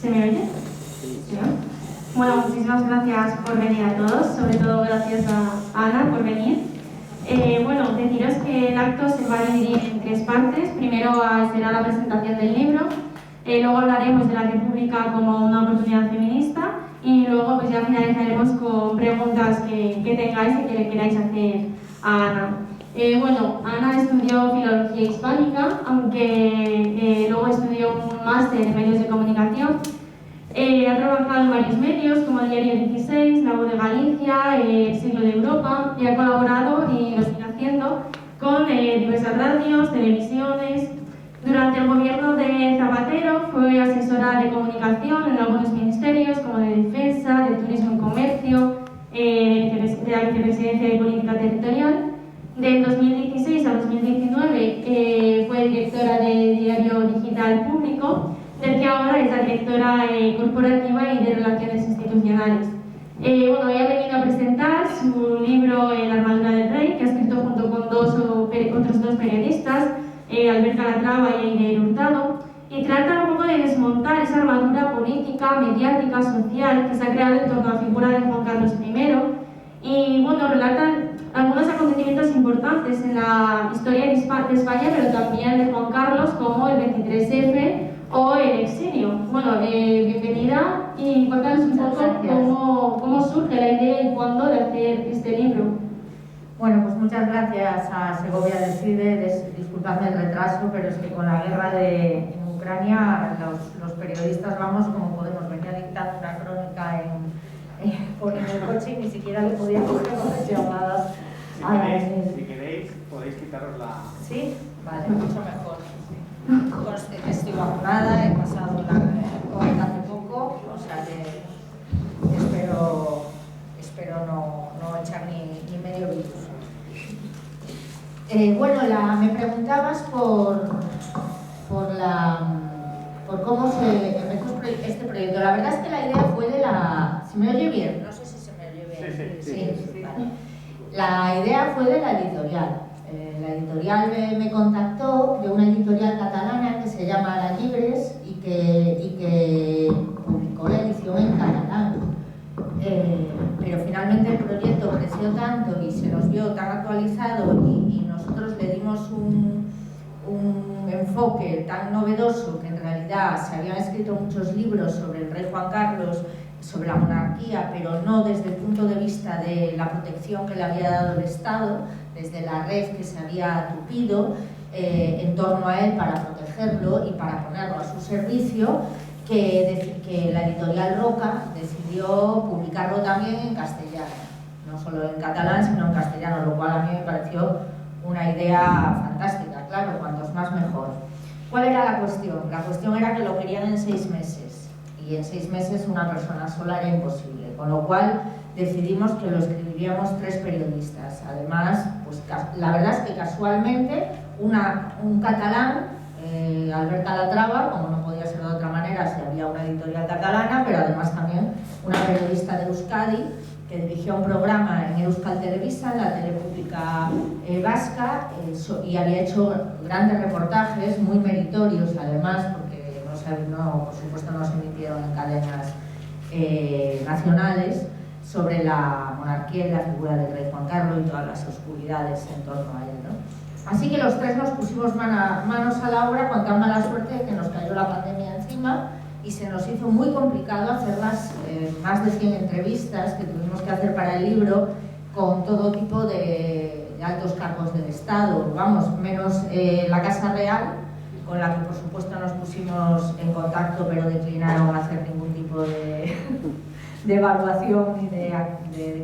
¿Se me oye? ¿Sí? Bueno, muchísimas gracias por venir a todos, sobre todo gracias a Ana por venir. Bueno, deciros que el acto se va a dividir en tres partes. Primero será la presentación del libro, luego hablaremos de la República como una oportunidad feminista y luego pues ya finalizaremos con preguntas que tengáis y que le queráis hacer a Ana. Bueno, Ana estudió Filología Hispánica, aunque luego estudió un máster en Medios de Comunicación. Ha trabajado en varios medios como Diario 16, La Voz de Galicia, El Siglo de Europa y ha colaborado y lo sigue haciendo con diversas radios, televisiones. Durante el gobierno de Zapatero fue asesora de comunicación en algunos ministerios como de Defensa, de Turismo y Comercio, de la Vicepresidencia de Política Territorial. Del 2016 a 2019 fue directora de Diario Digital Público, del que ahora es la directora corporativa y de Relaciones Institucionales. Bueno, ella ha venido a presentar su libro La Armadura del Rey, que ha escrito junto con otros dos periodistas, Albert Calatrava y Aire Hurtado, y trata un poco de desmontar esa armadura política, mediática, social que se ha creado en torno a la figura de Juan Carlos I. Y bueno, relatan algunos acontecimientos importantes en la historia de España, pero también de Juan Carlos, como el 23F o el exilio. Bueno, bienvenida y cuéntanos un poco cómo surge la idea y cuándo de hacer este libro. Bueno, pues muchas gracias a Segovia del CIDE. Disculpadme el retraso, pero es que con la guerra en Ucrania los periodistas vamos como podemos. Venía dictando una crónica por el coche y ni siquiera le podía coger las llamadas. Si queréis, podéis quitaros la... ¿Sí? Vale, mucho mejor. Conste que estoy vacunada, he pasado la COVID hace poco, o sea que espero no echar ni medio virus. Bueno, me preguntabas por cómo se empezó este proyecto. La verdad es que la idea fue de la... ¿Se me oye bien? No sé si se me oye bien. Sí. Vale. La idea fue de la editorial. La editorial me contactó de una editorial catalana que se llama La Llibres y que publicó la edición en catalán. Pero finalmente el proyecto creció tanto y se nos vio tan actualizado y nosotros le dimos un enfoque tan novedoso, que en realidad se habían escrito muchos libros sobre el rey Juan Carlos, sobre la monarquía, pero no desde el punto de vista de la protección que le había dado el Estado, desde la red que se había tupido en torno a él para protegerlo y para ponerlo a su servicio, que la editorial Roca decidió publicarlo también en castellano, no solo en catalán, sino en castellano, lo cual a mí me pareció una idea fantástica, claro, cuantos más mejor. ¿Cuál era la cuestión? La cuestión era que lo querían en 6 meses, y en 6 meses una persona sola era imposible, con lo cual decidimos que lo escribiríamos 3 periodistas. Además, pues la verdad es que casualmente un catalán, Albert Calatrava, como no podía ser de otra manera si había una editorial catalana, pero además también una periodista de Euskadi que dirigió un programa en Euskal Televisa, la tele pública vasca, y había hecho grandes reportajes, muy meritorios además, porque por supuesto no se emitieron en cadenas nacionales, sobre la monarquía y la figura del rey Juan Carlos y todas las oscuridades en torno a él, ¿no? Así que los 3 nos pusimos manos a la obra con tan mala suerte que nos cayó la pandemia encima y se nos hizo muy complicado hacer las más de 100 entrevistas que tuvimos que hacer para el libro con todo tipo de altos cargos del Estado, vamos, menos la Casa Real, con la que por supuesto nos pusimos en contacto, pero declinaron hacer ningún tipo de evaluación ni de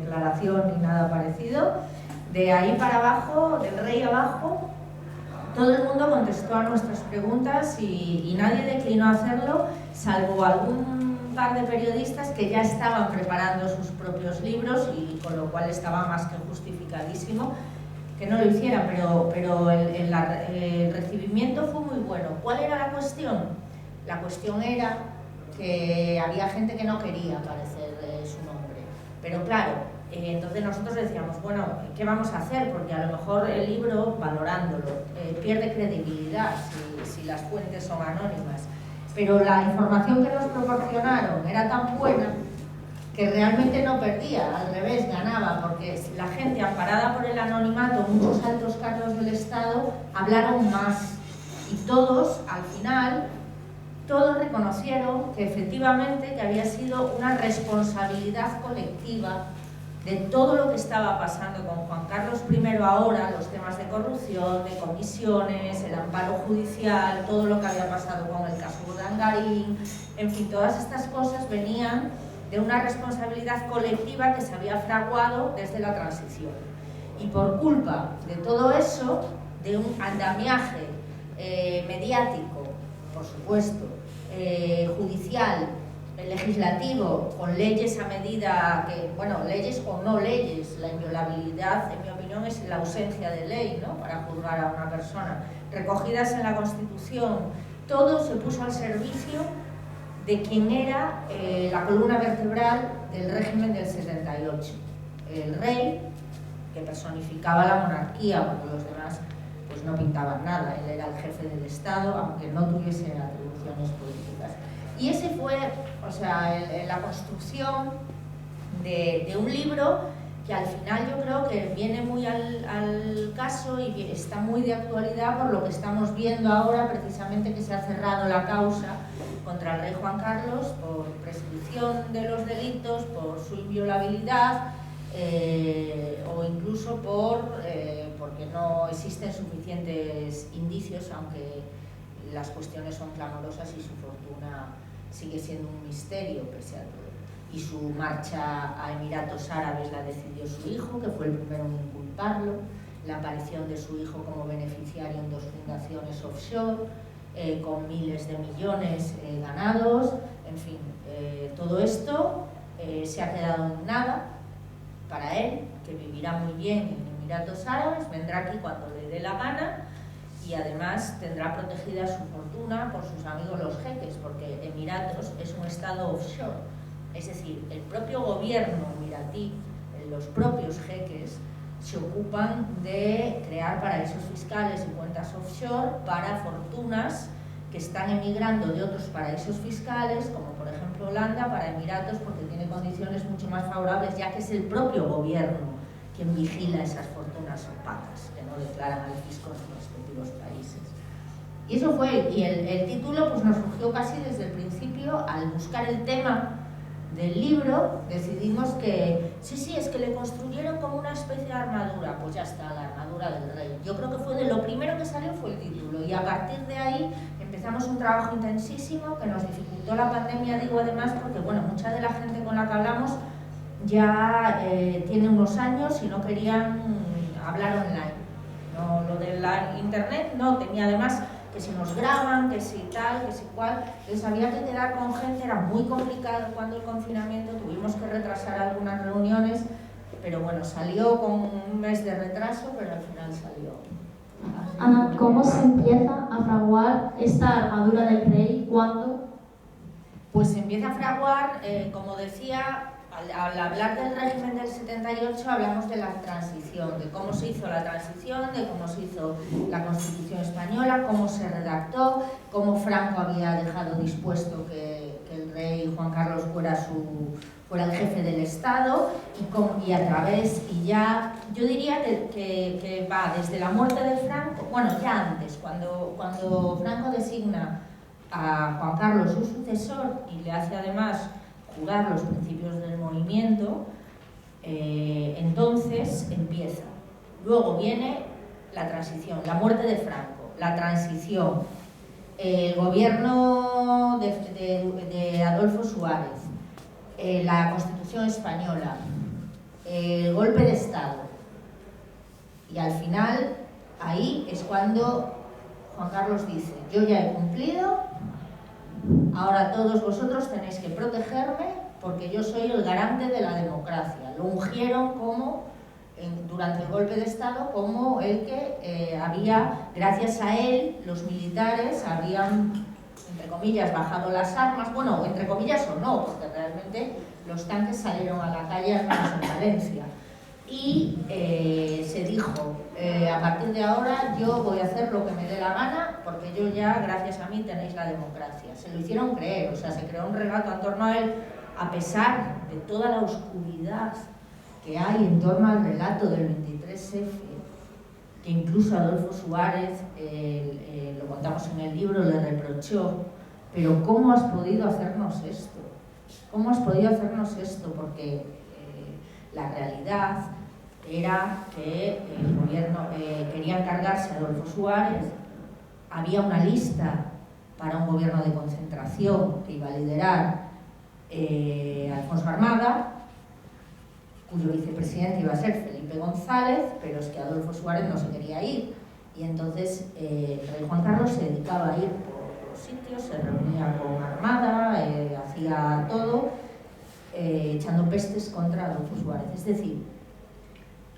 declaración ni nada parecido. De ahí para abajo, del rey abajo, todo el mundo contestó a nuestras preguntas y nadie declinó hacerlo, salvo algún par de periodistas que ya estaban preparando sus propios libros y con lo cual estaba más que justificadísimo que no lo hicieran, pero el recibimiento fue muy bueno. ¿Cuál era la cuestión? La cuestión era que había gente que no quería aparecer su nombre, pero claro, entonces nosotros decíamos, bueno, ¿qué vamos a hacer? Porque a lo mejor el libro, valorándolo, pierde credibilidad si las fuentes son anónimas. pero la información que nos proporcionaron era tan buena que realmente no perdía, al revés, ganaba, porque la gente amparada por el anonimato, muchos altos cargos del Estado, hablaron más. Y todos, al final, todos reconocieron que efectivamente que había sido una responsabilidad colectiva de todo lo que estaba pasando con Juan Carlos I ahora, los temas de corrupción, de comisiones, el amparo judicial, todo lo que había pasado con el caso Urdangarín, en fin, todas estas cosas venían de una responsabilidad colectiva que se había fraguado desde la transición. Y por culpa de todo eso, de un andamiaje mediático, por supuesto, judicial, legislativo, con leyes a medida que, bueno, leyes o no leyes, la inviolabilidad, en mi opinión, es la ausencia de ley, ¿no?, para juzgar a una persona, recogidas en la Constitución, todo se puso al servicio de quien era la columna vertebral del régimen del 78, el rey, que personificaba la monarquía, porque los demás pues no pintaban nada, él era el jefe del Estado, aunque no tuviese atribuciones políticas. Y ese fue, o sea, la construcción de un libro que al final yo creo que viene muy al caso y está muy de actualidad por lo que estamos viendo ahora, precisamente que se ha cerrado la causa contra el rey Juan Carlos por prescripción de los delitos, por su inviolabilidad o incluso porque no existen suficientes indicios, aunque las cuestiones son clamorosas y su fortuna sigue siendo un misterio pese a todo. Y su marcha a Emiratos Árabes la decidió su hijo, que fue el primero en inculparlo, la aparición de su hijo como beneficiario en 2 fundaciones offshore, con miles de millones ganados, en fin, todo esto se ha quedado en nada para él, que vivirá muy bien en Emiratos Árabes, vendrá aquí cuando le dé la gana y además tendrá protegida su fortuna por sus amigos los jeques, porque Emiratos es un estado offshore, es decir, el propio gobierno emiratí, los propios jeques, se ocupan de crear paraísos fiscales y cuentas offshore para fortunas que están emigrando de otros paraísos fiscales, como por ejemplo Holanda, para Emiratos, porque tiene condiciones mucho más favorables, ya que es el propio gobierno quien vigila esas fortunas opacas, que no declaran al fisco en sus respectivos países. Y eso fue, y el título pues nos surgió casi desde el principio, al buscar el tema del libro, decidimos que sí, es que le construyeron como una especie de armadura, pues ya está, la armadura del rey. Yo creo que fue de lo primero que salió fue el título, y a partir de ahí empezamos un trabajo intensísimo que nos dificultó la pandemia, digo además, porque bueno, mucha de la gente con la que hablamos ya tiene unos años y no querían hablar online. No, lo de la internet no, tenía además que si nos graban, que si tal, que si cual, entonces había que quedar con gente, era muy complicado cuando el confinamiento, tuvimos que retrasar algunas reuniones, pero bueno, salió con un mes de retraso, pero al final salió. Ana, ¿cómo se empieza a fraguar esta armadura del rey? ¿Cuándo? Pues se empieza a fraguar, como decía, al hablar del régimen del 78 hablamos de la transición, de cómo se hizo la transición, de cómo se hizo la Constitución española, cómo se redactó, cómo Franco había dejado dispuesto que el rey Juan Carlos fuera el jefe del Estado y a través, y ya, yo diría que va desde la muerte de Franco, bueno, ya antes, cuando Franco designa a Juan Carlos su sucesor y le hace además jurar los principios del movimiento, entonces empieza. Luego viene la transición, la muerte de Franco, la transición, el gobierno de Adolfo Suárez, la Constitución española, el golpe de Estado. Y al final, ahí es cuando Juan Carlos dice: yo ya he cumplido, ahora todos vosotros tenéis que protegerme porque yo soy el garante de la democracia. Lo ungieron durante el golpe de Estado como el que gracias a él, los militares habían, entre comillas, bajado las armas. Bueno, entre comillas o no, porque realmente los tanques salieron a la calle al menos en Valencia. y se dijo, a partir de ahora yo voy a hacer lo que me dé la gana, porque yo ya, gracias a mí, tenéis la democracia. Se lo hicieron creer, o sea, se creó un regato en torno a él, a pesar de toda la oscuridad que hay en torno al relato del 23F, que incluso Adolfo Suárez, lo contamos en el libro, le reprochó, pero ¿cómo has podido hacernos esto? ¿Cómo has podido hacernos esto? Porque la realidad era que el gobierno quería encargarse a Adolfo Suárez, había una lista para un gobierno de concentración que iba a liderar Alfonso Armada, cuyo vicepresidente iba a ser Felipe González, pero es que Adolfo Suárez no se quería ir. Y entonces el rey Juan Carlos se dedicaba a ir por los sitios, se reunía con Armada, hacía todo, echando pestes contra Adolfo Suárez. Es decir,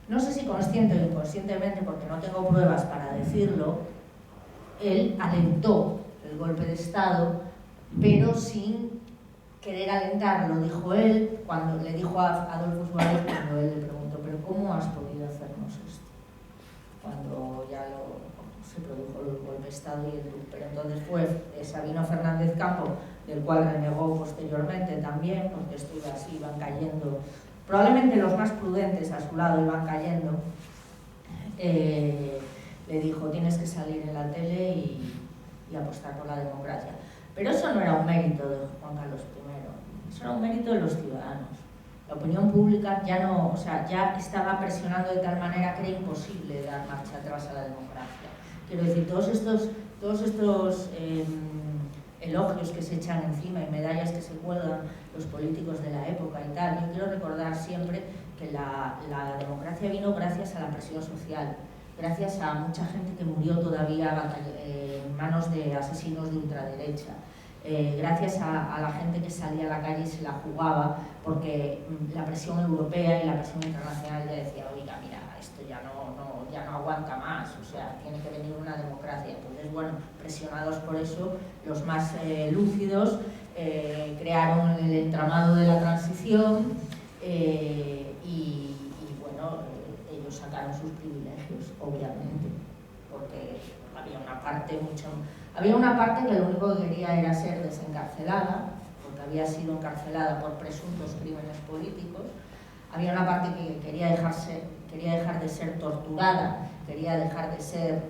no sé si consciente o inconscientemente, porque no tengo pruebas para decirlo, él alentó el golpe de Estado, pero sin querer alentarlo, dijo él, cuando le dijo a Adolfo Suárez, cuando él le preguntó, ¿pero cómo has podido hacernos esto? Cuando ya se produjo el golpe de Estado y el pero entonces fue Sabino Fernández Campo, del cual renegó posteriormente también, porque esto iba así, iban cayendo, probablemente los más prudentes a su lado iban cayendo, le dijo, tienes que salir en la tele y apostar por la democracia. Pero eso no era un mérito de Juan Carlos I, eso era un mérito de los ciudadanos. La opinión pública ya no, o sea, ya estaba presionando de tal manera que era imposible dar marcha atrás a la democracia. Quiero decir, todos estos elogios que se echan encima y medallas que se cuelgan los políticos de la época y tal, yo quiero recordar siempre que la democracia vino gracias a la presión social, gracias a mucha gente que murió todavía en manos de asesinos de ultraderecha, gracias a la gente que salía a la calle y se la jugaba, porque la presión europea y la presión internacional ya decía, oiga, mira, esto ya no aguanta más, o sea, tiene que venir una democracia. Entonces, bueno, presionados por eso, los más lúcidos crearon el entramado de la transición y bueno, ellos sacaron sus privilegios, obviamente, porque había una parte que lo único que quería era ser desencarcelada, porque había sido encarcelada por presuntos crímenes políticos. Había una parte que quería dejar de ser torturada, quería dejar de ser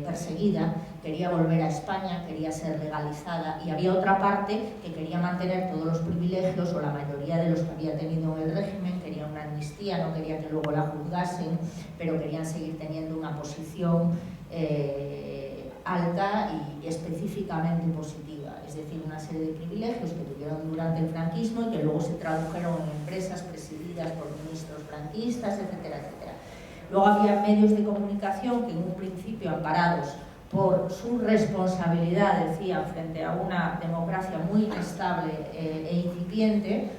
perseguida, quería volver a España, quería ser legalizada, y había otra parte que quería mantener todos los privilegios, o la mayoría de los que había tenido en el régimen, quería una amnistía, no quería que luego la juzgasen, pero querían seguir teniendo una posición alta y específicamente positiva, es decir, una serie de privilegios que tuvieron durante el franquismo y que luego se tradujeron en empresas presididas por ministros franquistas, etcétera, etcétera. Luego había medios de comunicación que en un principio, amparados por su responsabilidad, decían, frente a una democracia muy inestable e incipiente,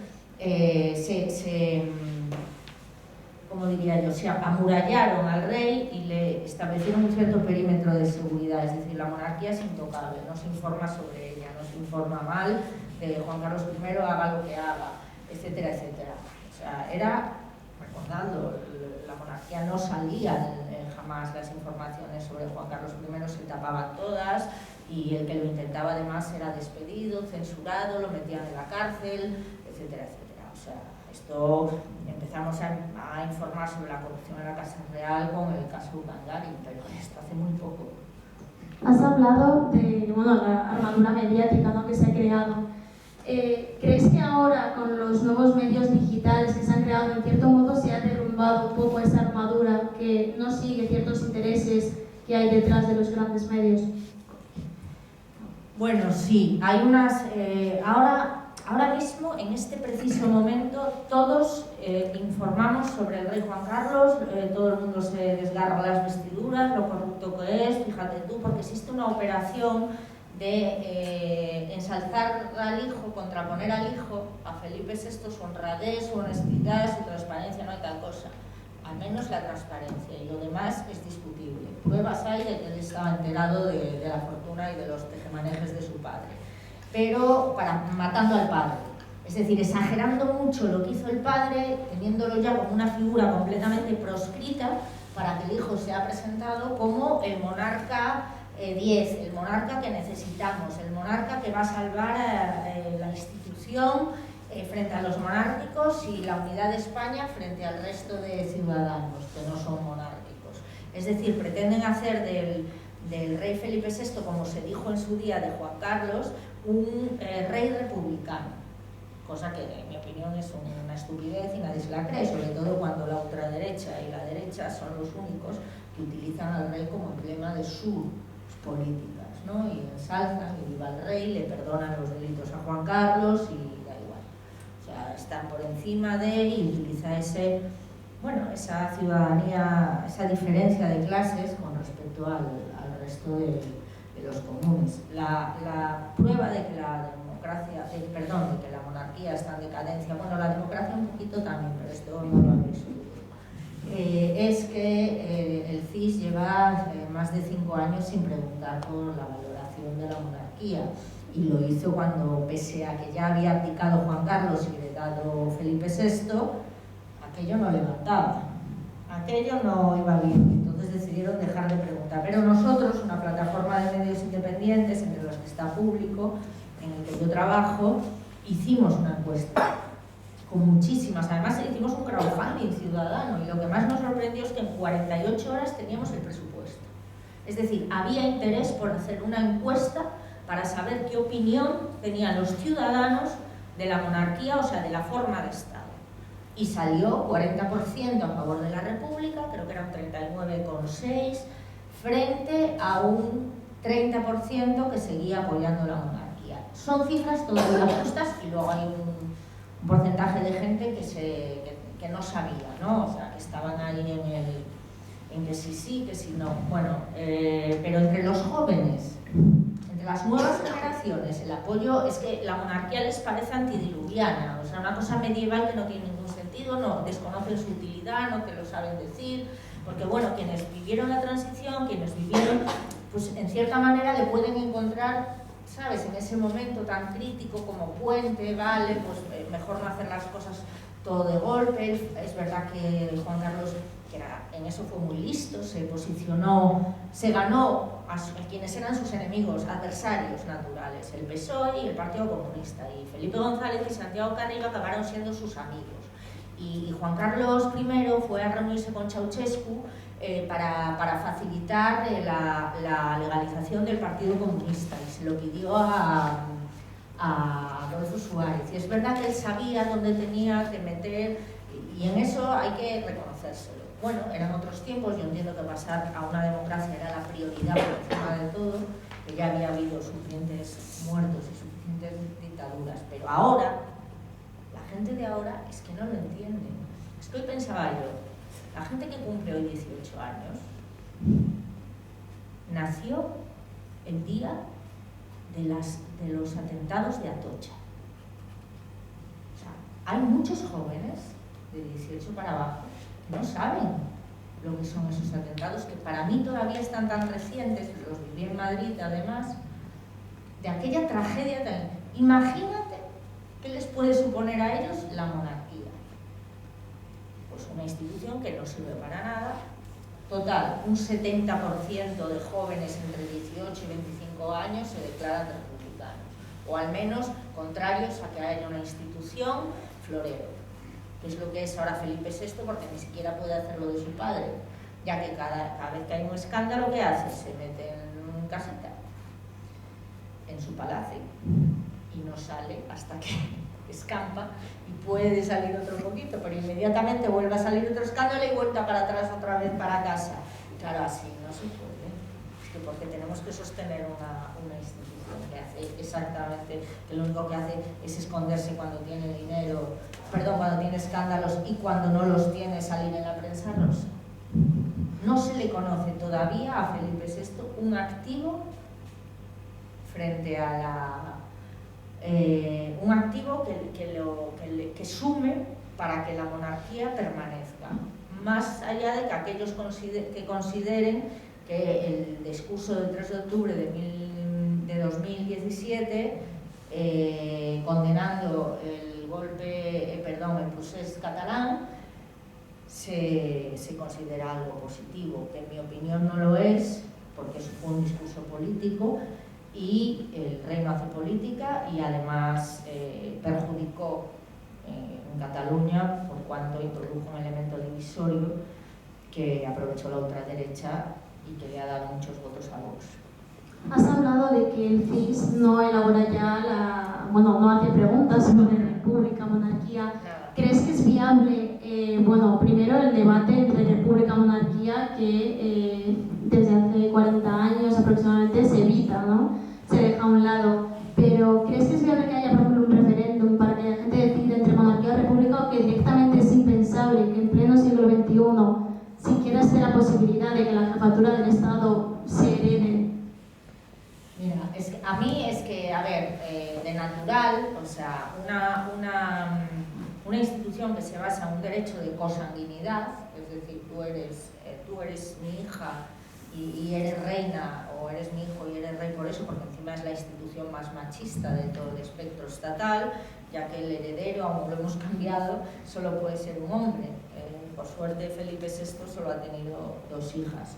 como diría yo, se amurallaron al rey y le establecieron un cierto perímetro de seguridad, es decir, la monarquía es intocable, no se informa sobre ella, no se informa mal de Juan Carlos I, haga lo que haga, etcétera, etcétera. O sea, era, recordando, la monarquía no salía jamás las informaciones sobre Juan Carlos I, se tapaban todas, y el que lo intentaba además era despedido, censurado, lo metían en la cárcel, etcétera, etcétera. O sea, esto empezamos a informar sobre la corrupción en la Casa Real con el caso Urdangarin, pero esto hace muy poco. Has hablado de la armadura mediática, ¿no?, que se ha creado. ¿Crees que ahora, con los nuevos medios digitales que se han creado, en cierto modo se ha derrumbado un poco esa armadura que no sigue ciertos intereses que hay detrás de los grandes medios? Bueno, sí, hay unas... Ahora mismo, en este preciso momento, todos informamos sobre el rey Juan Carlos, todo el mundo se desgarra las vestiduras, lo corrupto que es, fíjate tú, porque existe una operación de ensalzar al hijo, contraponer al hijo, a Felipe VI, su honradez, su honestidad, su transparencia, no hay tal cosa. Al menos la transparencia, y lo demás es discutible. Pruebas hay de que él estaba enterado de la fortuna y de los tejemanejes de su padre. Pero matando al padre. Es decir, exagerando mucho lo que hizo el padre, teniéndolo ya como una figura completamente proscrita, para que el hijo sea presentado como el monarca 10, el monarca que necesitamos, el monarca que va a salvar la institución frente a los monárquicos y la unidad de España frente al resto de ciudadanos que no son monárquicos. Es decir, pretenden hacer del rey Felipe VI, como se dijo en su día de Juan Carlos, un rey republicano. Cosa que en mi opinión es una estupidez y nadie se la cree, sobre todo cuando la ultraderecha y la derecha son los únicos que utilizan al rey como emblema de sus políticas, ¿no? Y ensalzan y viva el rey, le perdonan los delitos a Juan Carlos y da igual. O sea, están por encima de y utiliza esa ciudadanía, esa diferencia de clases con respecto al resto de los comunes. La prueba de que la monarquía está en decadencia, bueno, la democracia un poquito también, pero esto no lo habéis oído, es que el CIS lleva más de 5 años sin preguntar por la valoración de la monarquía, y lo hizo cuando, pese a que ya había abdicado Juan Carlos y heredado Felipe VI, aquello no levantaba, aquello no iba bien, entonces decidieron dejar de preguntar. Pero nosotros, una plataforma de medios independientes, entre los que está Público, en el que yo trabajo, hicimos una encuesta con muchísimas, además hicimos un crowdfunding ciudadano, y lo que más nos sorprendió es que en 48 horas teníamos el presupuesto. Es decir, había interés por hacer una encuesta para saber qué opinión tenían los ciudadanos de la monarquía, o sea, de la forma de Estado. Y salió 40% a favor de la República, creo que eran 39,6%, frente a un 30% que seguía apoyando la monarquía. Son cifras todavía justas, y luego hay un porcentaje de gente que no sabía, ¿no? O sea, que estaban ahí en que sí, que sí no. Bueno, pero entre los jóvenes, entre las nuevas generaciones, el apoyo es que la monarquía les parece antidiluviana, o sea, una cosa medieval que no tiene ningún sentido, no desconocen su utilidad, no te lo saben decir, porque bueno, quienes vivieron la transición, quienes vivieron, pues en cierta manera le pueden encontrar, ¿sabes?, en ese momento tan crítico como puente, vale, pues mejor no hacer las cosas todo de golpe. Es verdad que Juan Carlos, en eso fue muy listo, se posicionó, se ganó a quienes eran sus enemigos, adversarios naturales, el PSOE y el Partido Comunista, y Felipe González y Santiago Carrillo acabaron siendo sus amigos. Y Juan Carlos I fue a reunirse con Ceausescu para facilitar la legalización del Partido Comunista, y se lo pidió a Adolfo Suárez. Y es verdad que él sabía dónde tenía que meter, y en eso hay que reconocérselo. Bueno, eran otros tiempos, yo entiendo que pasar a una democracia era la prioridad por encima de todo, que ya había habido suficientes muertos y suficientes dictaduras, pero ahora, la gente de ahora es que no lo entiende. Es que hoy pensaba yo, la gente que cumple hoy 18 años nació el día de los atentados de Atocha. O sea, hay muchos jóvenes de 18 para abajo que no saben lo que son esos atentados, que para mí todavía están tan recientes, los viví en Madrid además, de aquella tragedia tan... Imagínate qué les puede suponer a ellos la monarquía. Pues una institución que no sirve para nada. Total, un 70% de jóvenes entre 18 y 25 años se declaran republicanos, o al menos contrarios a que haya una institución florero, que es lo que es ahora Felipe VI, porque ni siquiera puede hacer lo de su padre, ya que cada vez que hay un escándalo, ¿qué hace? Se mete en casita, en su palacio, y no sale hasta que escampa, y puede salir otro poquito, pero inmediatamente vuelve a salir otro escándalo y vuelta para atrás otra vez para casa. Claro, así no se puede, es que porque tenemos que sostener una institución que hace exactamente, que lo único que hace es esconderse cuando tiene dinero, cuando tiene escándalos, y cuando no los tiene salir en la prensa rosa. No se le conoce todavía a Felipe VI un activo frente a un activo que sume para que la monarquía permanezca, más allá de que aquellos que consideren que el discurso del 3 de octubre de 2017 condenando el procés catalán, se considera algo positivo, que en mi opinión no lo es, porque eso fue un discurso político y el rey no hace política y además perjudicó en Cataluña por cuanto introdujo un elemento divisorio que aprovechó la ultraderecha y que le ha dado muchos votos a Vox. Has hablado de que el CIS no elabora ya no hace preguntas sobre república, monarquía. ¿Crees que es viable, primero el debate entre república y monarquía que desde hace 40 años aproximadamente se evita, ¿no? Se deja a un lado. Pero ¿crees que es viable que haya, por ejemplo, un referéndum para que la gente decida entre monarquía o república, o que directamente es impensable que en pleno siglo XXI siquiera esté la posibilidad de que la jefatura del Estado se herede? Mira, a mí es que, de natural, o sea, una institución que se basa en un derecho de consanguinidad, es decir, tú eres mi hija y eres reina, o eres mi hijo y eres rey por eso, porque encima es la institución más machista de todo el espectro estatal, ya que el heredero, aunque lo hemos cambiado, solo puede ser un hombre. Por suerte, Felipe VI solo ha tenido 2 hijas.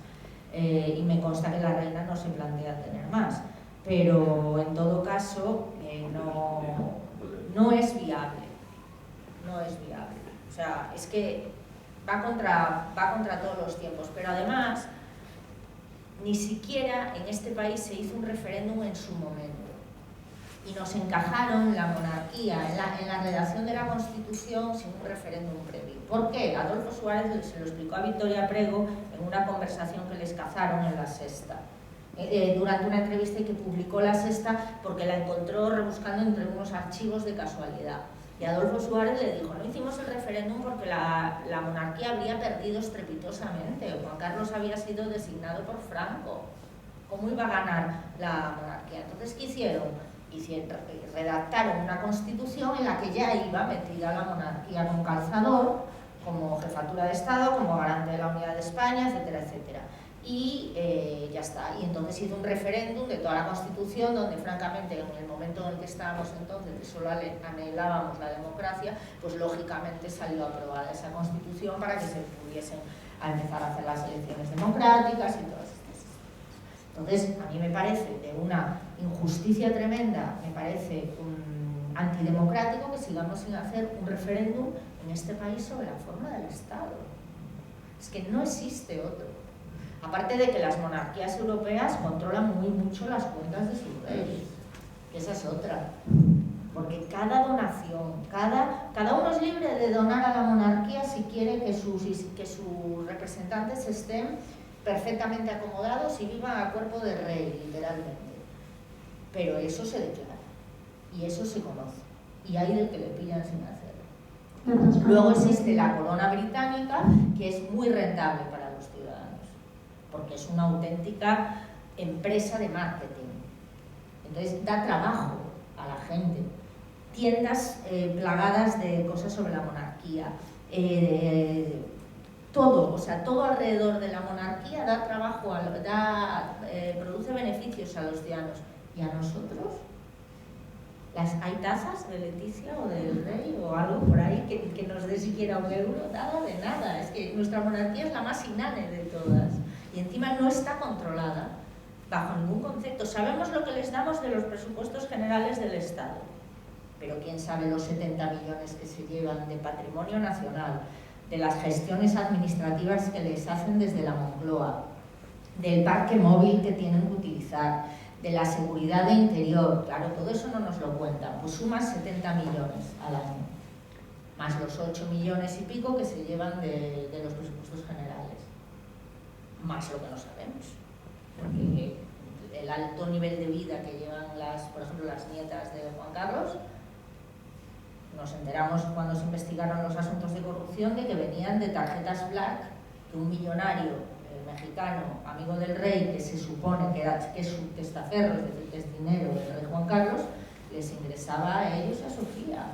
Y me consta que la reina no se plantea tener más, pero en todo caso no es viable, o sea, es que va contra todos los tiempos, pero además ni siquiera en este país se hizo un referéndum en su momento y nos encajaron la monarquía en la redacción de la Constitución sin un referéndum previo. ¿Por qué? Adolfo Suárez se lo explicó a Victoria Prego en una conversación que les cazaron en La Sexta, durante una entrevista que publicó La Sexta porque la encontró rebuscando entre unos archivos de casualidad. Y Adolfo Suárez le dijo, no hicimos el referéndum porque la monarquía habría perdido estrepitosamente. Juan Carlos había sido designado por Franco. ¿Cómo iba a ganar la monarquía? Entonces, ¿qué hicieron? Redactaron una constitución en la que ya iba metida la monarquía con calzador, como jefatura de Estado, como garante de la unidad de España, etcétera, etcétera. Y ya está. Y entonces hizo un referéndum de toda la Constitución, donde francamente en el momento en el que estábamos entonces, que solo anhelábamos la democracia, pues lógicamente salió aprobada esa Constitución para que se pudiesen empezar a hacer las elecciones democráticas y todas estas cosas. Entonces, a mí me parece de una injusticia tremenda, me parece antidemocrático que sigamos sin hacer un referéndum en este país sobre la forma del Estado. Es que no existe otro. Aparte de que las monarquías europeas controlan muy mucho las cuentas de sus reyes, que esa es otra. Porque cada donación, cada uno es libre de donar a la monarquía si quiere que sus representantes estén perfectamente acomodados y vivan a cuerpo de rey, literalmente. Pero eso se declara y eso se conoce. Y hay del que le pillan sin hacerlo. Luego existe la corona británica, que es muy rentable para los ciudadanos, porque es una auténtica empresa de marketing. Entonces da trabajo a la gente. Tiendas plagadas de cosas sobre la monarquía. Todo, o sea, todo alrededor de la monarquía da trabajo, produce beneficios a los ciudadanos. ¿Y a nosotros? ¿Hay tazas de Leticia o del rey o algo por ahí que nos dé siquiera un euro? Nada de nada. Es que nuestra monarquía es la más inane de todas. Y encima no está controlada bajo ningún concepto. Sabemos lo que les damos de los presupuestos generales del Estado, pero quién sabe los 70 millones que se llevan de patrimonio nacional, de las gestiones administrativas que les hacen desde la Moncloa, del parque móvil que tienen que utilizar, de la seguridad de interior. Claro, todo eso no nos lo cuentan. Pues suman 70 millones al año, más los 8 millones y pico que se llevan de los presupuestos generales, más lo que no sabemos, porque el alto nivel de vida que llevan por ejemplo, las nietas de Juan Carlos, nos enteramos cuando se investigaron los asuntos de corrupción de que venían de tarjetas black, que un millonario mexicano, amigo del rey, que se supone que es su testaferro, es decir, que es dinero del rey Juan Carlos, les ingresaba a ellos y a Sofía.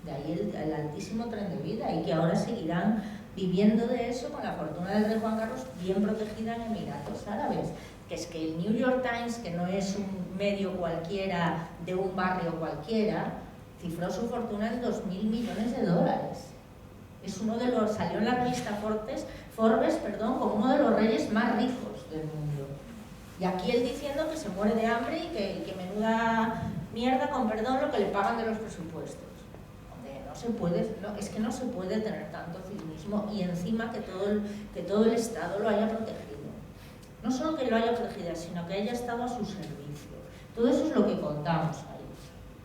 De ahí el altísimo tren de vida, y que ahora seguirán viviendo de eso con la fortuna del rey Juan Carlos bien protegida en Emiratos Árabes. que es que el New York Times, que no es un medio cualquiera de un barrio cualquiera, cifró su fortuna en $2.000 millones. Es uno de los, salió en la revista Forbes, como uno de los reyes más ricos del mundo. Y aquí él diciendo que se muere de hambre y que menuda mierda, con perdón, lo que le pagan de los presupuestos. No se puede, es que no se puede tener tanto cinismo y encima que todo el Estado lo haya protegido. No solo que lo haya protegido, sino que haya estado a su servicio. Todo eso es lo que contamos ahí.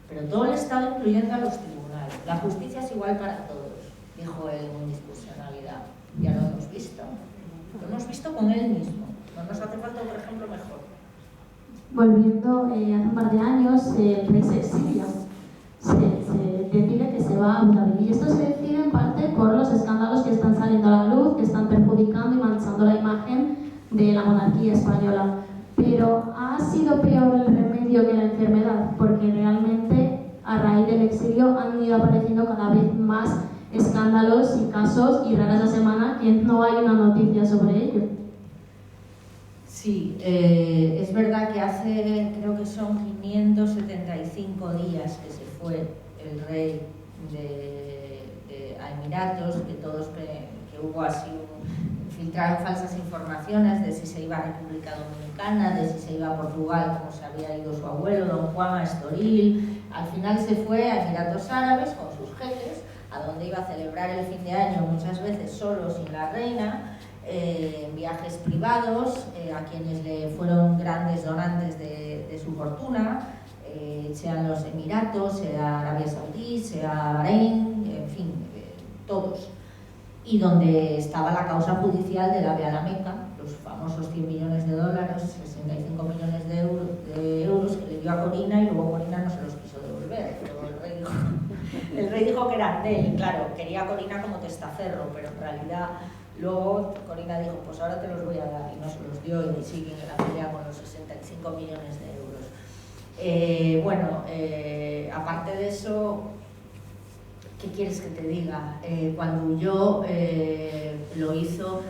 Pero todo el Estado, incluyendo a los tribunales. La justicia es igual para todos, dijo él en discusionalidad. Ya lo hemos visto. Lo hemos visto con él mismo. No nos hace falta otro ejemplo mejor. Volviendo, hace un par de años el rey se exilia. Se decide que se va a Abu Dhabi. Y esto se decide en parte por los escándalos que están saliendo a la luz, que están perjudicando y manchando la imagen de la monarquía española. Pero ha sido peor el remedio que la enfermedad, porque realmente a raíz del exilio han ido apareciendo cada vez más escándalos y casos, y raras la semana que no hay una noticia sobre ello. Sí, es verdad que hace, creo que son 575 días que se fue el rey a Emiratos, que hubo así filtraron falsas informaciones de si se iba a República Dominicana, de si se iba a Portugal, como se había ido su abuelo, don Juan, a Estoril. Al final se fue a Emiratos Árabes con sus jefes, a donde iba a celebrar el fin de año, muchas veces solo, sin la reina, en viajes privados, a quienes le fueron grandes donantes de su fortuna, sean los Emiratos, sea Arabia Saudí, sea Bahrein, en fin, todos. Y donde estaba la causa judicial de la Vía a la Meca, los famosos $100 millones, 65 millones de euros que le dio a Corina, y luego Corina no se los quiso devolver, pero el rey dijo que eran de él. Claro, quería a Corina como testaferro, pero en realidad luego Corina dijo, pues ahora te los voy a dar, y no se los dio, y siguen en la pelea con los 65 millones de euros. Aparte de eso, ¿qué quieres que te diga? Cuando huyó, lo hizo,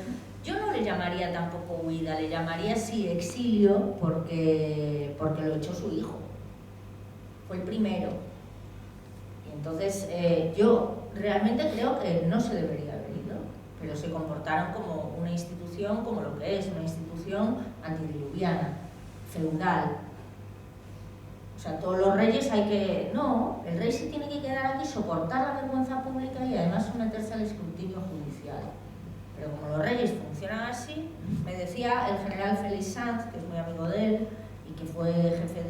yo no le llamaría tampoco huida, le llamaría sí exilio, porque lo echó su hijo. Fue el primero. Y entonces yo realmente creo que no se debería haber ido, pero se comportaron como una institución, como lo que es, una institución antidiluviana, feudal. O sea, todos los reyes hay que... No, el rey se tiene que quedar aquí, soportar la vergüenza pública y además someterse al escrutinio judicial. Pero como los reyes funcionan así, me decía el general Félix Sanz, que es muy amigo de él, y que fue jefe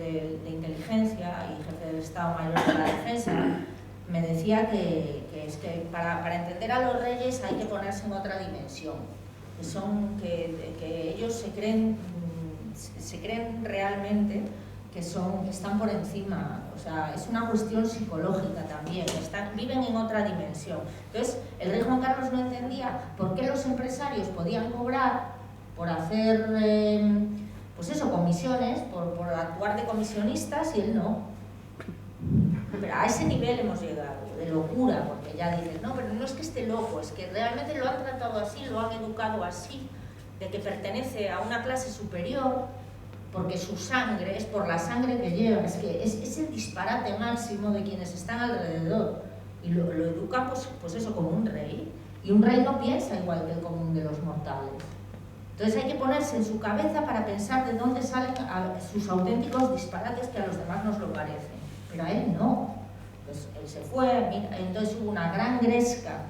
de inteligencia y jefe del Estado Mayor de la Defensa, me decía que es que para entender a los reyes hay que ponerse en otra dimensión, que ellos se creen realmente que están por encima, o sea, es una cuestión psicológica también, viven en otra dimensión. Entonces, el rey Juan Carlos no entendía por qué los empresarios podían cobrar por hacer, pues eso, comisiones, por actuar de comisionistas, y él no. Pero a ese nivel hemos llegado, de locura, porque ya dices, no, pero no es que esté loco, es que realmente lo han tratado así, lo han educado así, de que pertenece a una clase superior, porque su sangre es por la sangre que lleva. Es que es el disparate máximo de quienes están alrededor, y lo educan pues eso, como un rey, y un rey no piensa igual que el común de los mortales. Entonces hay que ponerse en su cabeza para pensar de dónde salen sus auténticos disparates, que a los demás nos lo parecen, pero a él no. Pues él se fue, entonces hubo una gran gresca,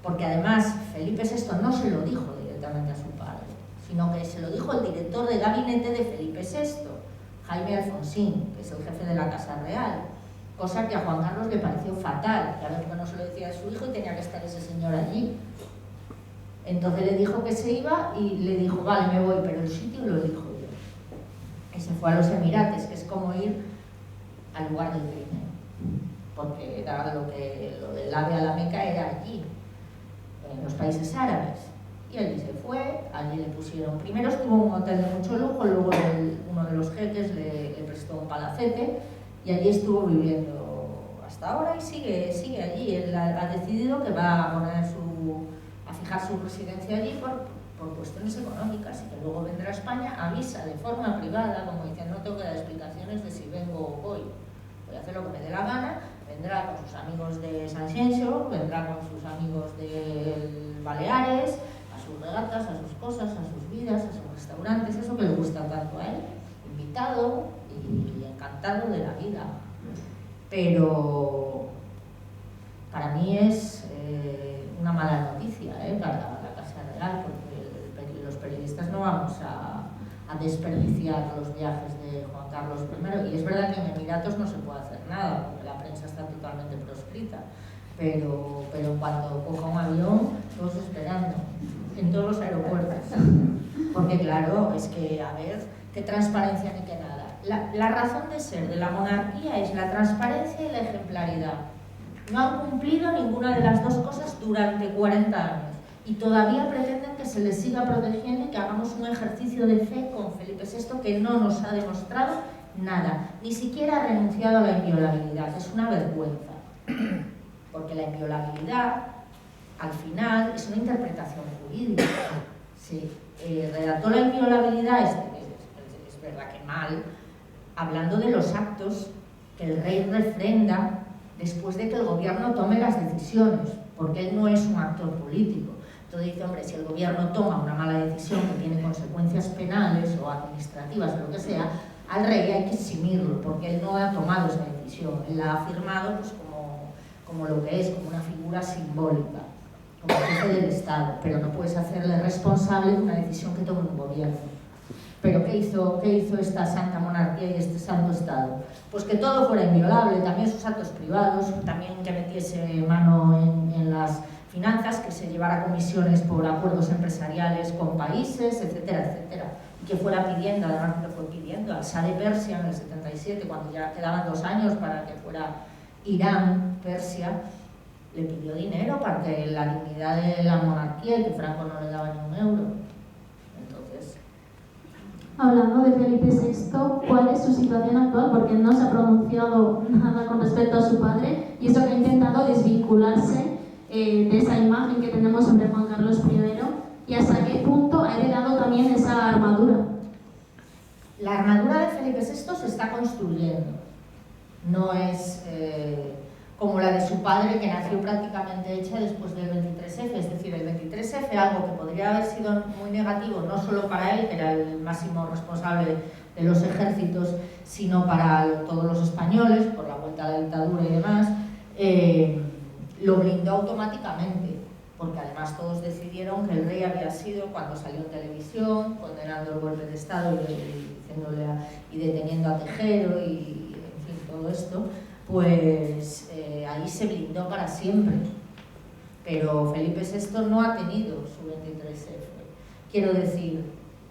porque además Felipe VI no se lo dijo directamente a su padre, sino que se lo dijo el director de gabinete de Felipe VI, Jaime Alfonsín, que es el jefe de la Casa Real, cosa que a Juan Carlos le pareció fatal, claro que no se lo decía a su hijo y tenía que estar ese señor allí. Entonces le dijo que se iba y le dijo, vale, me voy, pero el sitio lo elijo yo. Y se fue a los Emirates, que es como ir al lugar del crimen, porque era lo del AVE a la Meca era allí, en los países árabes. Y allí se fue, allí le pusieron, primero estuvo en un hotel de mucho lujo, luego uno de los jeques le prestó un palacete, y allí estuvo viviendo hasta ahora y sigue allí. Él ha decidido que va a fijar su residencia allí por cuestiones económicas, y que luego vendrá a España, avisa de forma privada, como diciendo, no tengo que dar explicaciones de si vengo o voy a hacer lo que me dé la gana, vendrá con sus amigos de San Xenxo, vendrá con sus amigos de Baleares, a sus regatas, a sus cosas, a sus vidas, a sus restaurantes, eso que le gusta tanto a él, invitado y encantado de la vida. Pero para mí es una mala noticia para la Casa Real, porque los periodistas no vamos a desperdiciar los viajes de Juan Carlos I, y es verdad que en Emiratos no se puede hacer nada, porque la prensa está totalmente proscrita, pero cuando coja un avión, todos esperando, en todos los aeropuertos, porque claro, es que, a ver, qué transparencia ni qué nada. La razón de ser de la monarquía es la transparencia y la ejemplaridad. No han cumplido ninguna de las dos cosas durante 40 años. Y todavía pretenden que se les siga protegiendo y que hagamos un ejercicio de fe con Felipe VI, que no nos ha demostrado nada. Ni siquiera ha renunciado a la inviolabilidad, que es una vergüenza. Porque la inviolabilidad, al final, es una interpretación jurídica. Sí, redactó la inviolabilidad, es verdad que mal, hablando de los actos que el rey refrenda después de que el gobierno tome las decisiones, porque él no es un actor político. Entonces dice, hombre, si el gobierno toma una mala decisión que tiene consecuencias penales o administrativas o lo que sea, al rey hay que eximirlo, porque él no ha tomado esa decisión. Él la ha firmado pues, como lo que es, como una figura simbólica, como jefe del Estado, pero no puedes hacerle responsable de una decisión que tome un gobierno. Pero ¿qué hizo esta santa monarquía y este santo Estado? Pues que todo fuera inviolable, también sus actos privados, también que metiese mano en las finanzas, que se llevara comisiones por acuerdos empresariales con países, etcétera, etcétera. Y que fuera pidiendo, además que fue pidiendo al Shah de Persia en el 77, cuando ya quedaban 2 años para que fuera Irán, Persia, le pidió dinero para que la dignidad de la monarquía, y que Franco no le daba ni un euro. Entonces, hablando de Felipe VI, ¿cuál es su situación actual? Porque no se ha pronunciado nada con respecto a su padre, y eso que ha intentado desvincularse de esa imagen que tenemos sobre Juan Carlos I, y hasta qué punto ha heredado también esa armadura. La armadura de Felipe VI se está construyendo. No es como la de su padre, que nació prácticamente hecha después del 23F, es decir, el 23F, algo que podría haber sido muy negativo, no solo para él, que era el máximo responsable de los ejércitos, sino para todos los españoles, por la vuelta a la dictadura y demás, lo blindó automáticamente, porque además todos decidieron que el rey había sido, cuando salió en televisión, condenando el golpe de Estado y deteniendo a Tejero y en fin, todo esto, pues ahí se blindó para siempre. Pero Felipe VI no ha tenido su 23F. Quiero decir,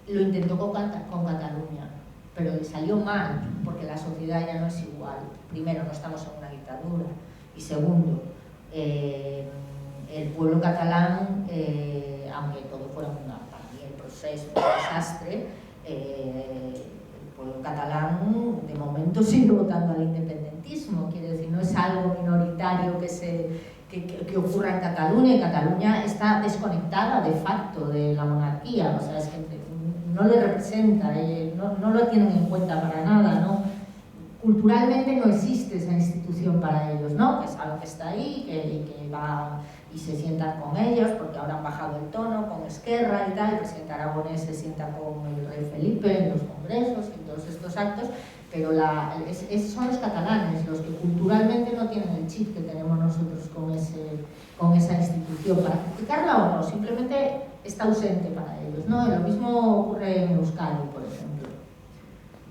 lo intentó con Cataluña, pero le salió mal, porque la sociedad ya no es igual. Primero, no estamos en una dictadura, y segundo, el pueblo catalán, aunque todo fuera para mí el proceso, un desastre, el pueblo catalán de momento sigue votando al independentismo. Quiere decir, no es algo minoritario que ocurra en Cataluña, y Cataluña está desconectada de facto de la monarquía, o sea, es que no le representa, no lo tienen en cuenta para nada, ¿no? Culturalmente no existe esa institución para ellos, ¿no? Que es algo que está ahí, que va y se sientan con ellos, porque ahora han bajado el tono con Esquerra y tal. El presidente aragonés se sienta con el rey Felipe en los congresos y todos estos actos, pero son los catalanes los que culturalmente no tienen el chip que tenemos nosotros con esa institución. Para criticarla o no, simplemente está ausente para ellos, ¿no? Lo mismo ocurre en Euskadi, por ejemplo.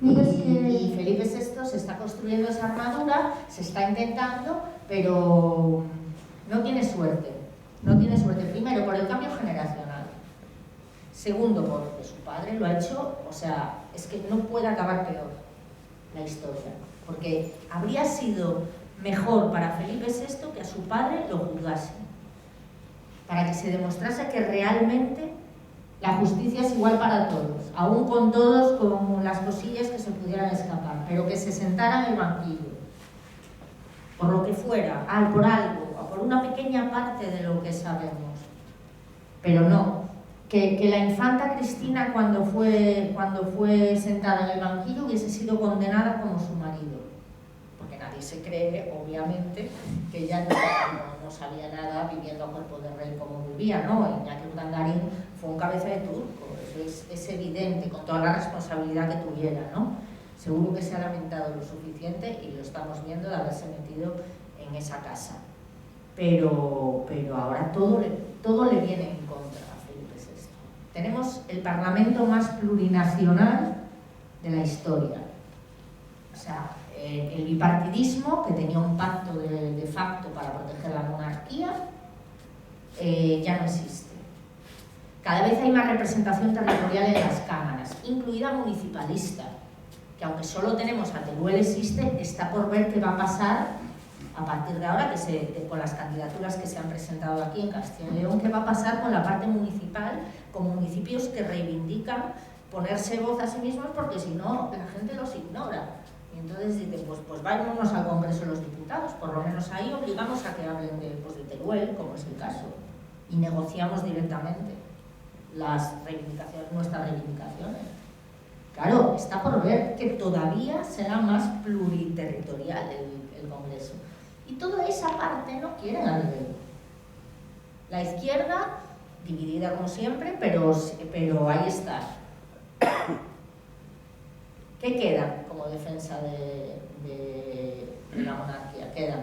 Y Felipe VI se está construyendo esa armadura, se está intentando, pero no tiene suerte. No tiene suerte, primero, por el cambio generacional. Segundo, porque su padre lo ha hecho, o sea, es que no puede acabar peor la historia. Porque habría sido mejor para Felipe VI que a su padre lo juzgasen, para que se demostrase que realmente la justicia es igual para todos, aún con todos con las cosillas que se pudieran escapar, pero que se sentara en el banquillo, por lo que fuera, por algo, o por una pequeña parte de lo que sabemos. Pero no, que la infanta Cristina cuando fue sentada en el banquillo hubiese sido condenada como su marido, porque nadie se cree, obviamente, que ella no sabía nada viviendo a cuerpo de rey como vivía, ¿no? Iñaki Urdangarin fue un cabeza de turco, eso es evidente, con toda la responsabilidad que tuviera, ¿no? Seguro que se ha lamentado lo suficiente y lo estamos viendo de haberse metido en esa casa, pero ahora todo le viene en contra a Felipe VI. Tenemos el parlamento más plurinacional de la historia, o sea, el bipartidismo, que tenía un pacto de facto para proteger la monarquía, ya no existe. Cada vez hay más representación territorial en las cámaras, incluida municipalista, que aunque solo tenemos a Teruel existe, está por ver qué va a pasar a partir de ahora, con las candidaturas que se han presentado aquí en Castilla y León, qué va a pasar con la parte municipal, con municipios que reivindican ponerse voz a sí mismos, porque si no, la gente los ignora. Y entonces dicen, pues vámonos al Congreso de los Diputados, por lo menos ahí obligamos a que hablen de Teruel, como es el caso, y negociamos directamente nuestras reivindicaciones. Claro, está por ver que todavía será más pluriterritorial el Congreso. Y toda esa parte no quiere la ley. La izquierda, dividida como siempre, pero ahí está. ¿Qué queda como defensa de la monarquía? Quedan,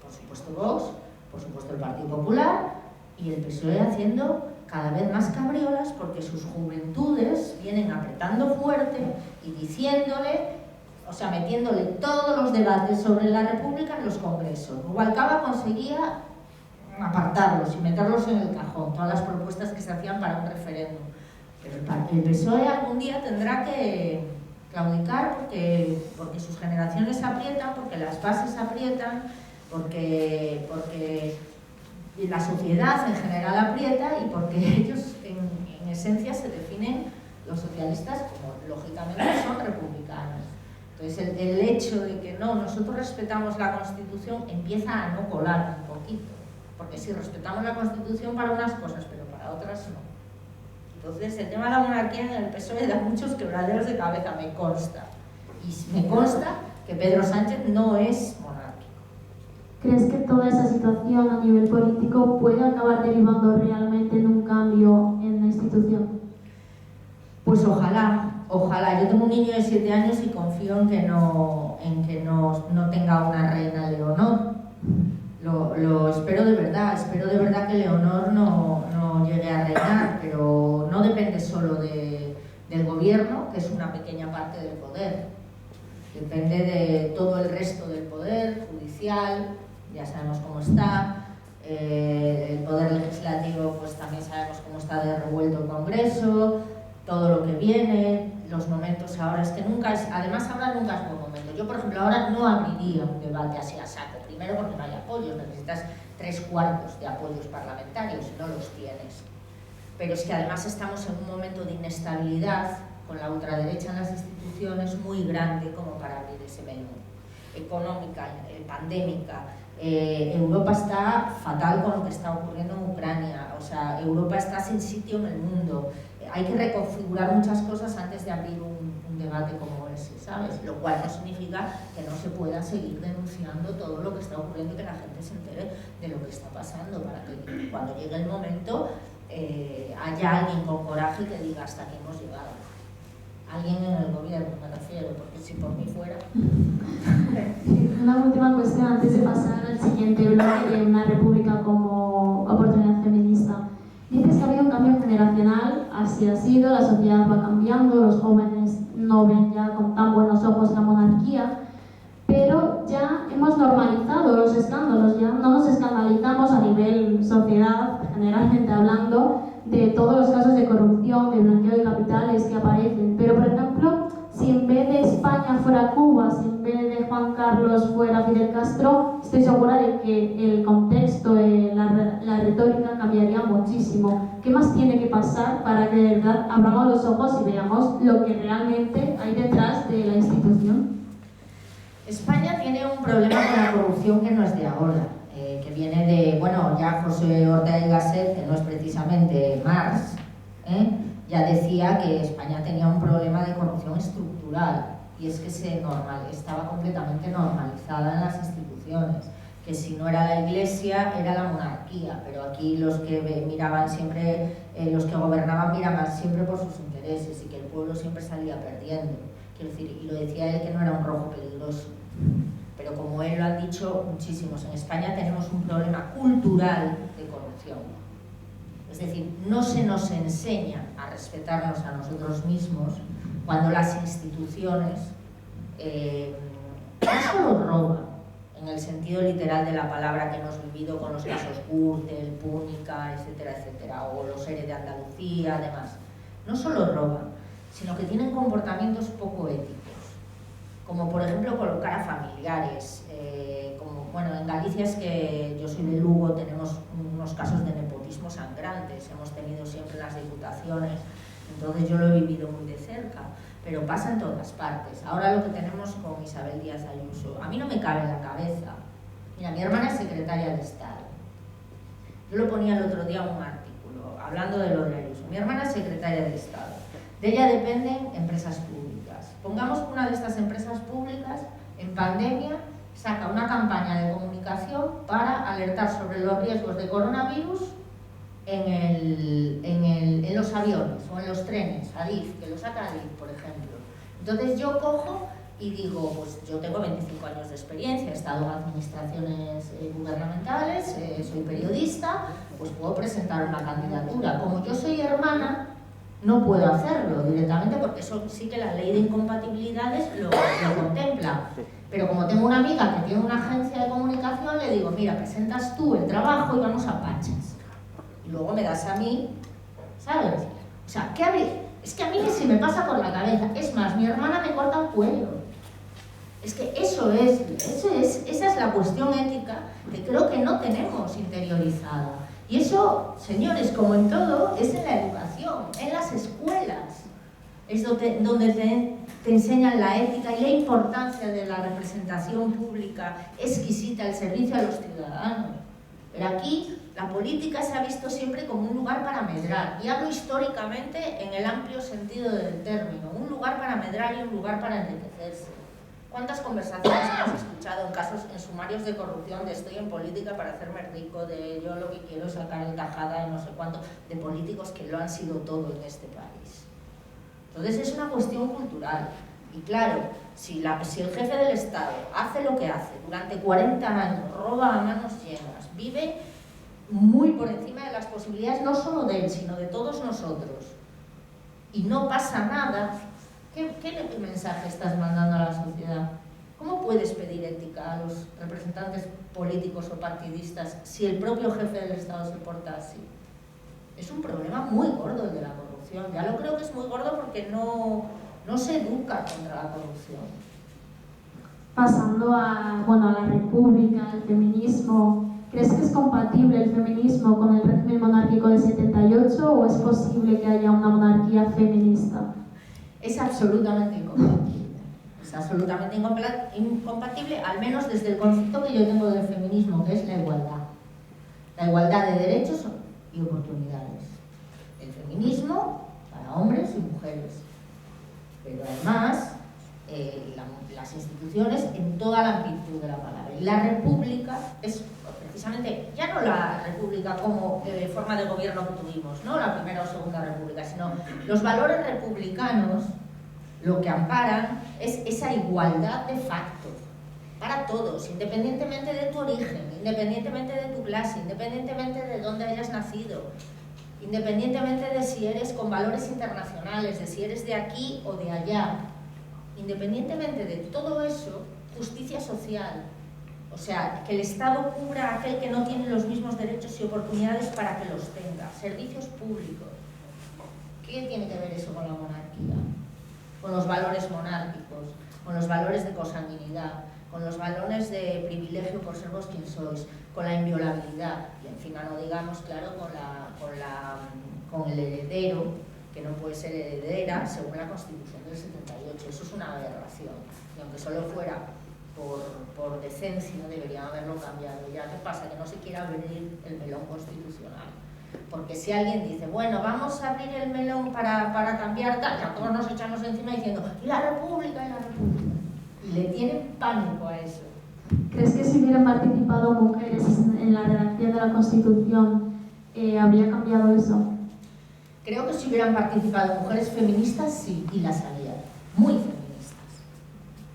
por supuesto, Vox, por supuesto el Partido Popular y el PSOE haciendo cada vez más cabriolas porque sus juventudes vienen apretando fuerte y diciéndole, o sea, metiéndole todos los debates sobre la República en los congresos. Rubalcaba conseguía apartarlos y meterlos en el cajón, todas las propuestas que se hacían para un referéndum. Pero el PSOE algún día tendrá que claudicar porque sus generaciones aprietan, porque las bases aprietan, porque la sociedad en general aprieta y porque ellos en esencia se definen, los socialistas, como lógicamente son republicanos. Entonces el hecho de que nosotros respetamos la Constitución empieza a no colar un poquito, porque sí, respetamos la Constitución para unas cosas, pero para otras no. Entonces el tema de la monarquía en el PSOE da muchos quebraderos de cabeza, me consta. Y me consta que Pedro Sánchez no es monárquico. ¿Crees que toda esa situación a nivel político puede acabar derivando realmente en un cambio en la institución? Pues ojalá. Yo tengo un niño de 7 años y confío en que no tenga una reina Leonor. Lo espero de verdad que Leonor no llegue a reinar, pero no depende solo del gobierno, que es una pequeña parte del poder. Depende de todo el resto del poder judicial, ya sabemos cómo está, el poder legislativo pues también sabemos cómo está de revuelto el Congreso, todo lo que viene, los momentos ahora, además ahora nunca es buen momento. Yo, por ejemplo, ahora no abriría un debate así a saco, primero porque no hay apoyos, necesitas 3/4 de apoyos parlamentarios y no los tienes. Pero es que además estamos en un momento de inestabilidad con la ultraderecha en las instituciones muy grande como para abrir ese menú. Económica, pandémica, Europa está fatal con lo que está ocurriendo en Ucrania, o sea, Europa está sin sitio en el mundo. Hay que reconfigurar muchas cosas antes de abrir un debate como ese, ¿sabes? Lo cual no significa que no se pueda seguir denunciando todo lo que está ocurriendo y que la gente se entere de lo que está pasando para que cuando llegue el momento haya alguien con coraje que diga hasta aquí hemos llegado. Alguien en el gobierno, me refiero, porque si por mí fuera... Una última cuestión antes de pasar al siguiente bloque de una república como oportunidad feminista. Dices que ha habido un cambio generacional, así ha sido, la sociedad va cambiando, los jóvenes no ven ya con tan buenos ojos la monarquía, pero ya hemos normalizado los escándalos, ya no nos escandalizamos a nivel sociedad, generalmente hablando, de todos los casos de corrupción, de blanqueo de capitales que aparecen. Pero, por ejemplo, si en vez de España fuera Cuba, si en vez de Juan Carlos fuera Fidel Castro, estoy segura de que el contexto, la retórica cambiaría muchísimo. ¿Qué más tiene que pasar para que de verdad abramos los ojos y veamos lo que realmente hay detrás de la institución? España tiene un problema con la corrupción que no es de ahora. Que viene de, ya José Ortega y Gasset, que no es precisamente Marx, Ya decía que España tenía un problema de corrupción estructural, y es que estaba completamente normalizada en las instituciones, que si no era la Iglesia era la monarquía, pero aquí los que miraban siempre, los que gobernaban miraban siempre por sus intereses y que el pueblo siempre salía perdiendo. Quiero decir, y lo decía él, que no era un rojo peligroso, pero como él lo ha dicho muchísimos, en España tenemos un problema cultural de corrupción. Es decir, no se nos enseña a respetarnos a nosotros mismos cuando las instituciones no solo roban, en el sentido literal de la palabra que hemos vivido con los casos Gürtel, Púnica, etcétera, etcétera, o los ERE de Andalucía, además, no solo roban, sino que tienen comportamientos poco éticos, como por ejemplo colocar a familiares, como, bueno, en Galicia, es que yo soy de Lugo, tenemos unos casos de nepotismo sangrantes, hemos tenido siempre las diputaciones, entonces yo lo he vivido muy de cerca, pero pasa en todas partes. Ahora lo que tenemos con Isabel Díaz Ayuso, a mí no me cabe en la cabeza. Mira, mi hermana es secretaria de Estado. Yo lo ponía el otro día en un artículo, hablando de lo de Ayuso. Mi hermana es secretaria de Estado. De ella dependen empresas públicas. Pongamos que una de estas empresas públicas, en pandemia, saca una campaña de comunicación para alertar sobre los riesgos de coronavirus en los aviones o en los trenes, Adif, que lo saca Adif, por ejemplo. Entonces yo cojo y digo, pues yo tengo 25 años de experiencia, he estado en administraciones gubernamentales, soy periodista, pues puedo presentar una candidatura. Como yo soy hermana, no puedo hacerlo directamente porque eso sí que la ley de incompatibilidades lo contempla. Pero como tengo una amiga que tiene una agencia de comunicación, le digo, mira, presentas tú el trabajo y vamos a pachas. Y luego me das a mí, ¿sabes? O sea, ¿qué habría? Es que a mí se me pasa por la cabeza. Es más, mi hermana me corta el cuello. Es que esa es la cuestión ética que creo que no tenemos interiorizada. Y eso, señores, como en todo, es en la educación, en las escuelas. Es donde te enseñan la ética y la importancia de la representación pública exquisita, el servicio a los ciudadanos. Pero aquí la política se ha visto siempre como un lugar para medrar, y hablo históricamente en el amplio sentido del término, un lugar para medrar y un lugar para enriquecerse. ¿Cuántas conversaciones hemos escuchado en sumarios de corrupción, de estoy en política para hacerme rico, de yo lo que quiero es sacar el tajada y no sé cuánto, de políticos que lo han sido todo en este país? Entonces es una cuestión cultural. Y claro, si el jefe del Estado hace lo que hace durante 40 años, roba a manos llenas, vive muy por encima de las posibilidades no solo de él, sino de todos nosotros, y no pasa nada, ¿qué mensaje estás mandando a la sociedad? ¿Cómo puedes pedir ética a los representantes políticos o partidistas si el propio jefe del Estado se porta así? Es un problema muy gordo el de la corrupción. Ya lo creo que es muy gordo porque no se educa contra la corrupción. Pasando a la república, al feminismo, ¿crees que es compatible el feminismo con el régimen monárquico de 78 o es posible que haya una monarquía feminista? Es absolutamente incompatible. Es absolutamente incompatible, al menos desde el concepto que yo tengo del feminismo, que es la igualdad. La igualdad de derechos y oportunidades. El feminismo para hombres y mujeres. Pero además, las instituciones en toda la amplitud de la palabra. Y la república es precisamente, ya no la república como forma de gobierno que tuvimos, no la primera o segunda república, sino los valores republicanos lo que amparan es esa igualdad de facto para todos, independientemente de tu origen, independientemente de tu clase, independientemente de dónde hayas nacido, independientemente de si eres con valores internacionales, de si eres de aquí o de allá, independientemente de todo eso, justicia social. O sea, que el Estado cubra a aquel que no tiene los mismos derechos y oportunidades para que los tenga. Servicios públicos. ¿Qué tiene que ver eso con la monarquía? Con los valores monárquicos, con los valores de consanguinidad, con los valores de privilegio por ser vos quien sois, con la inviolabilidad y encima no digamos, claro, con el heredero, que no puede ser heredera según la Constitución del 78. Eso es una aberración. Y aunque solo fuera por decencia, deberían haberlo cambiado. Ya, ¿qué pasa? Que no se quiere abrir el melón constitucional. Porque si alguien dice, bueno, vamos a abrir el melón para cambiar tal, ya todos nos echamos encima diciendo, y la República, y la República. Y le tienen pánico a eso. ¿Crees que si hubieran participado mujeres en la redacción de la Constitución, habría cambiado eso? Creo que si hubieran participado mujeres feministas, sí, y las había, muy feministas.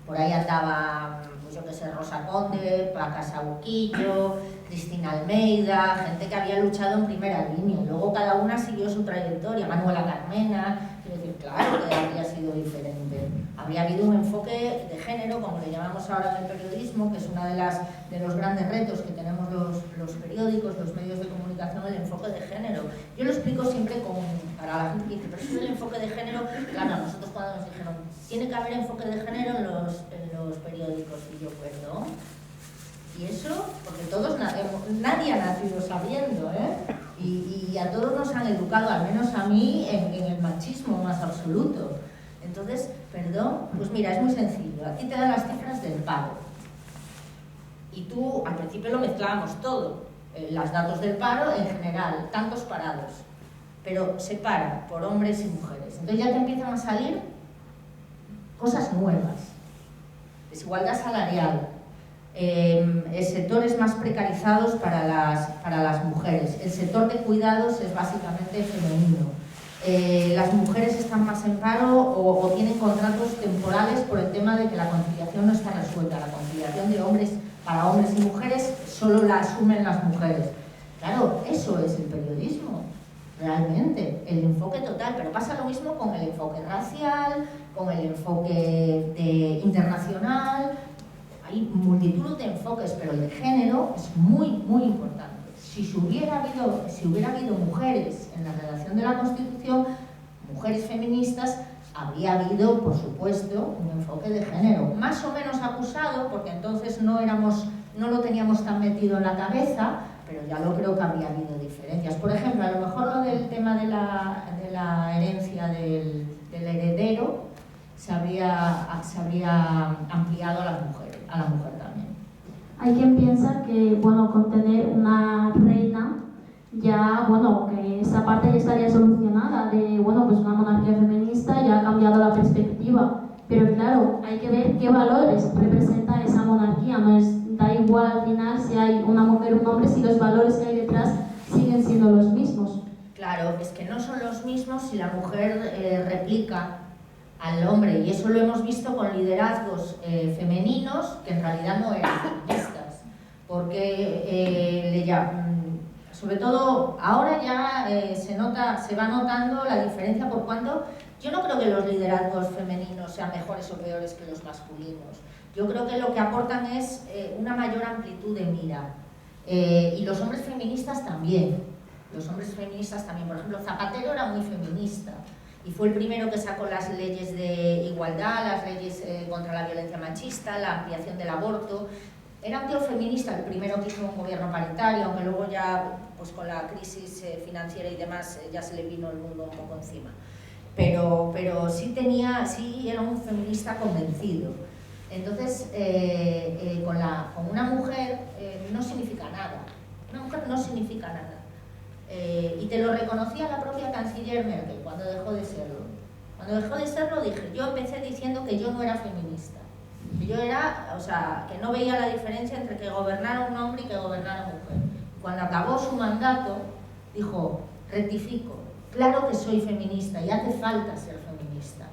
Por ahí andaba, pues yo que sé, Rosa Conde, Paca Sabuquillo, Cristina Almeida, gente que había luchado en primera línea. Luego cada una siguió su trayectoria. Manuela Carmena, quiero decir, claro que habría sido diferente. Habría habido un enfoque de género, como le llamamos ahora en el periodismo, que es uno de los grandes retos que tenemos los periódicos, los medios de comunicación, el enfoque de género. Yo lo explico siempre para la gente que dice, pero si es el enfoque de género, claro, nosotros cuando nos dijeron, tiene que haber enfoque de género en los periódicos, y yo, perdón. Y eso, porque nadie ha nacido sabiendo, ¿eh? Y a todos nos han educado, al menos a mí, en el machismo más absoluto. Entonces, perdón, pues mira, es muy sencillo. Aquí te dan las cifras del paro. Y tú, al principio lo mezclábamos todo. Los datos del paro en general, tantos parados. Pero separa por hombres y mujeres. Entonces ya te empiezan a salir cosas nuevas. Desigualdad salarial. Sectores más precarizados para las mujeres. El sector de cuidados es básicamente femenino. Las mujeres están más en paro o tienen contratos temporales por el tema de que la conciliación no está resuelta. La conciliación de hombres para hombres y mujeres solo la asumen las mujeres. Claro, eso es el periodismo, realmente, el enfoque total. Pero pasa lo mismo con el enfoque racial, con el enfoque internacional. Hay multitud de enfoques, pero el de género es muy, muy importante. Si hubiera habido mujeres en la redacción de la Constitución, mujeres feministas, habría habido, por supuesto, un enfoque de género. Más o menos acusado, porque entonces no lo teníamos tan metido en la cabeza, pero ya lo creo que habría habido diferencias. Por ejemplo, a lo mejor lo del tema de la herencia del heredero se habría ampliado a la mujer también. Hay quien piensa que, bueno, con tener una reina ya, bueno, que esa parte ya estaría solucionada, de, bueno, pues una monarquía feminista ya ha cambiado la perspectiva. Pero claro, hay que ver qué valores representa esa monarquía. Da igual al final si hay una mujer o un hombre, si los valores que hay detrás siguen siendo los mismos. Claro, es que no son los mismos si la mujer replica al hombre, y eso lo hemos visto con liderazgos femeninos que en realidad no eran feministas, porque sobre todo ahora ya se va notando la diferencia por cuanto yo no creo que los liderazgos femeninos sean mejores o peores que los masculinos. Yo creo que lo que aportan es una mayor amplitud de mira, y los hombres feministas también. Por ejemplo, Zapatero era muy feminista y fue el primero que sacó las leyes de igualdad, las leyes contra la violencia machista, la ampliación del aborto. Era un tío feminista, el primero que hizo un gobierno paritario, aunque luego ya, pues con la crisis financiera y demás, ya se le vino el mundo un poco encima. Pero sí era un feminista convencido. Entonces, con una mujer no significa nada. Una mujer no significa nada. Y te lo reconocía la propia canciller Merkel cuando dejó de serlo. Cuando dejó de serlo dije, yo empecé diciendo que yo no era feminista. Que yo era, que no veía la diferencia entre que gobernara un hombre y que gobernara una mujer. Cuando acabó su mandato, dijo, rectifico, claro que soy feminista y hace falta ser feminista.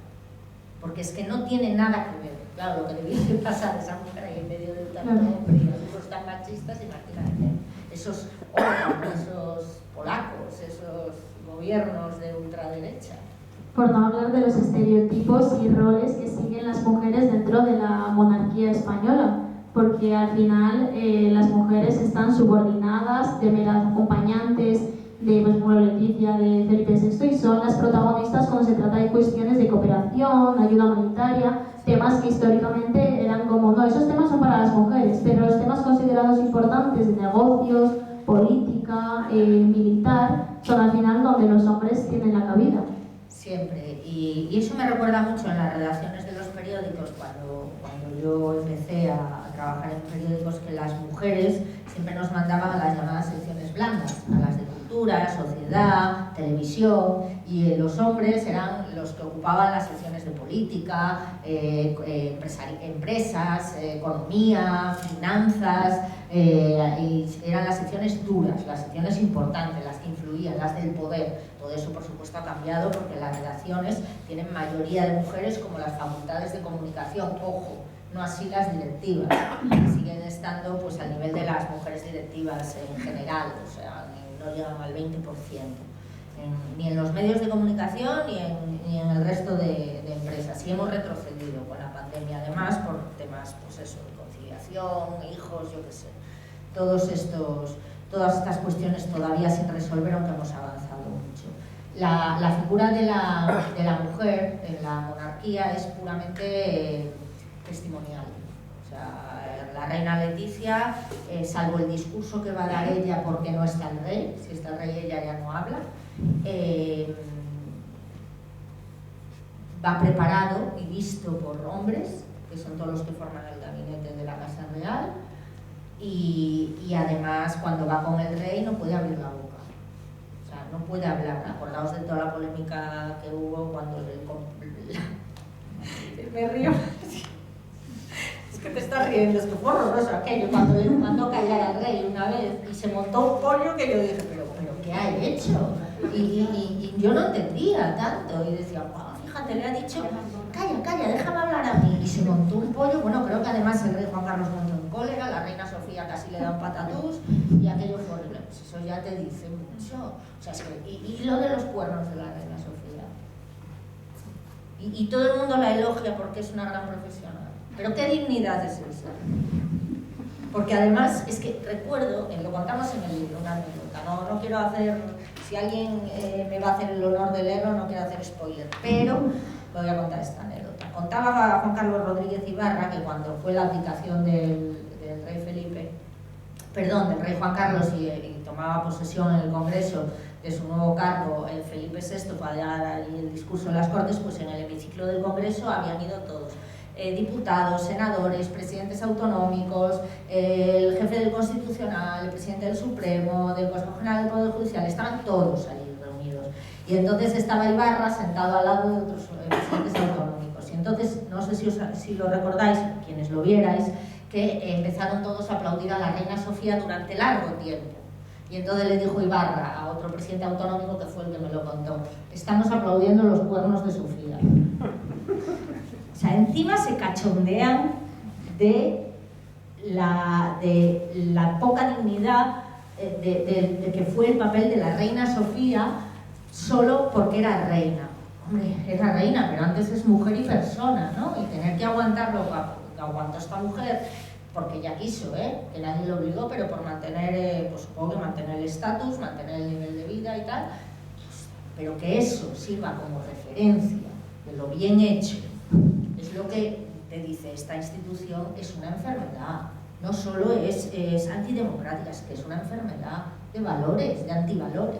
Porque es que no tiene nada que ver. Claro, lo que debía pasar a esa mujer ahí en medio de tanto hombre y nosotros tan machistas, imagínate. Esos órganos, esos polacos, esos gobiernos de ultraderecha. Por no hablar de los estereotipos y roles que siguen las mujeres dentro de la monarquía española, porque al final las mujeres están subordinadas, de meras acompañantes de, pues, como Leticia, de Felipe VI, y son las protagonistas cuando se trata de cuestiones de cooperación, ayuda humanitaria, temas que históricamente eran como, no, esos temas son para las mujeres, pero los temas considerados importantes de negocios, política, militar, son al final donde los hombres tienen la cabida. Siempre, y eso me recuerda mucho en las redacciones de los periódicos, cuando yo empecé a trabajar en periódicos, que las mujeres siempre nos mandaban a las llamadas secciones blandas, a las de cultura, sociedad, televisión, y los hombres eran los que ocupaban las secciones de política, empresas, economía, finanzas, y eran las secciones duras, las secciones importantes, las que influían, las del poder. Todo eso, por supuesto, ha cambiado porque las redacciones tienen mayoría de mujeres, como las facultades de comunicación, ojo, no así las directivas, siguen estando pues al nivel de las mujeres directivas en general, o sea, no llegan al 20%, ni en los medios de comunicación ni en el resto de empresas. Y hemos retrocedido con la pandemia, además, por temas, pues eso, de conciliación, hijos, yo qué sé, todas estas cuestiones todavía sin resolver, aunque hemos avanzado mucho. La figura de la mujer en la monarquía es puramente testimonial. O sea, la reina Leticia, salvo el discurso que va a dar ella porque no está el rey, si está el rey ella ya no habla, va preparado y visto por hombres, que son todos los que forman el gabinete de la Casa Real, y además cuando va con el rey no puede abrir la boca, o sea, no puede hablar. Acordaos de toda la polémica que hubo cuando me río. Es que te estás riendo, es que fue horroroso aquello, cuando le mandó callar al rey una vez y se montó un pollo que yo dije, pero ¿qué ha hecho? Y yo no entendía tanto y decía, wow, fíjate, le ha dicho, calla, déjame hablar a mí, y se montó un pollo. Bueno, creo que además el rey Juan Carlos montó en cólera, la reina Sofía casi le da un patatús y aquello fue horrible. Pues eso ya te dice mucho. O sea, es que, y lo de los cuernos de la reina Sofía. Y todo el mundo la elogia porque es una gran profesional. Pero ¿qué dignidad es esa? Porque además, es que recuerdo, lo contamos en el libro, una anécdota, no quiero hacer, si alguien me va a hacer el honor de leerlo, no quiero hacer spoiler, pero voy a contar esta anécdota. Contaba Juan Carlos Rodríguez Ibarra que cuando fue la abdicación del rey Juan Carlos y tomaba posesión en el Congreso de su nuevo cargo, Felipe VI, para dar ahí el discurso en las Cortes, pues en el hemiciclo del Congreso habían ido todos. Diputados, senadores, presidentes autonómicos, el jefe del Constitucional, el presidente del Supremo, del Consejo General del Poder Judicial, estaban todos allí reunidos. Y entonces estaba Ibarra sentado al lado de otros presidentes autonómicos. Y entonces, no sé si lo recordáis, quienes lo vierais, que empezaron todos a aplaudir a la reina Sofía durante largo tiempo. Y entonces le dijo Ibarra a otro presidente autonómico, que fue el que me lo contó, estamos aplaudiendo los cuernos de Sofía. O sea, encima se cachondean de la poca dignidad de que fue el papel de la reina Sofía solo porque era reina. Hombre, era reina, pero antes es mujer y persona, ¿no? Y tener que aguantar lo que aguantó esta mujer, porque ella quiso, que nadie lo obligó, pero por mantener, pues supongo que mantener el estatus, mantener el nivel de vida y tal, pues, pero que eso sirva como referencia de lo bien hecho. Es lo que te dice, esta institución es una enfermedad, no solo es antidemocrática, es que es una enfermedad de valores, de antivalores.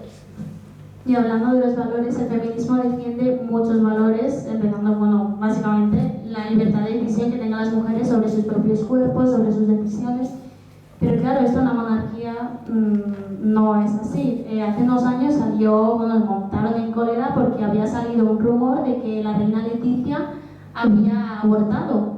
Y hablando de los valores, el feminismo defiende muchos valores, empezando, bueno, básicamente la libertad de decisión que tengan las mujeres sobre sus propios cuerpos, sobre sus decisiones. Pero claro, esto en la monarquía no es así. Hace unos años montaron en cólera porque había salido un rumor de que la reina Leticia había abortado.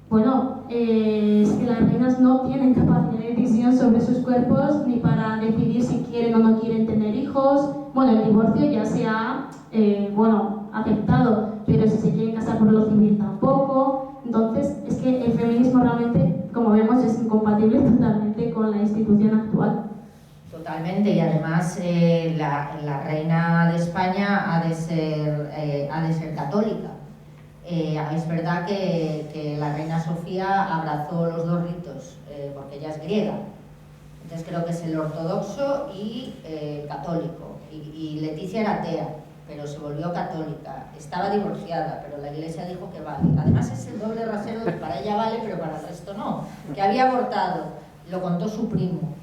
Bueno, es que las reinas no tienen capacidad de decisión sobre sus cuerpos ni para decidir si quieren o no quieren tener hijos. Bueno, el divorcio ya se ha aceptado, pero si se quieren casar por lo civil tampoco. Entonces, es que el feminismo realmente, como vemos, es incompatible totalmente con la institución actual. Totalmente, y además la reina de España ha de ser católica. Es verdad que la reina Sofía abrazó los dos ritos, porque ella es griega. Entonces creo que es el ortodoxo y católico. Y Leticia era atea, pero se volvió católica. Estaba divorciada, pero la Iglesia dijo que vale. Además es el doble rasero de que para ella vale, pero para el resto no. Que había abortado, lo contó su primo,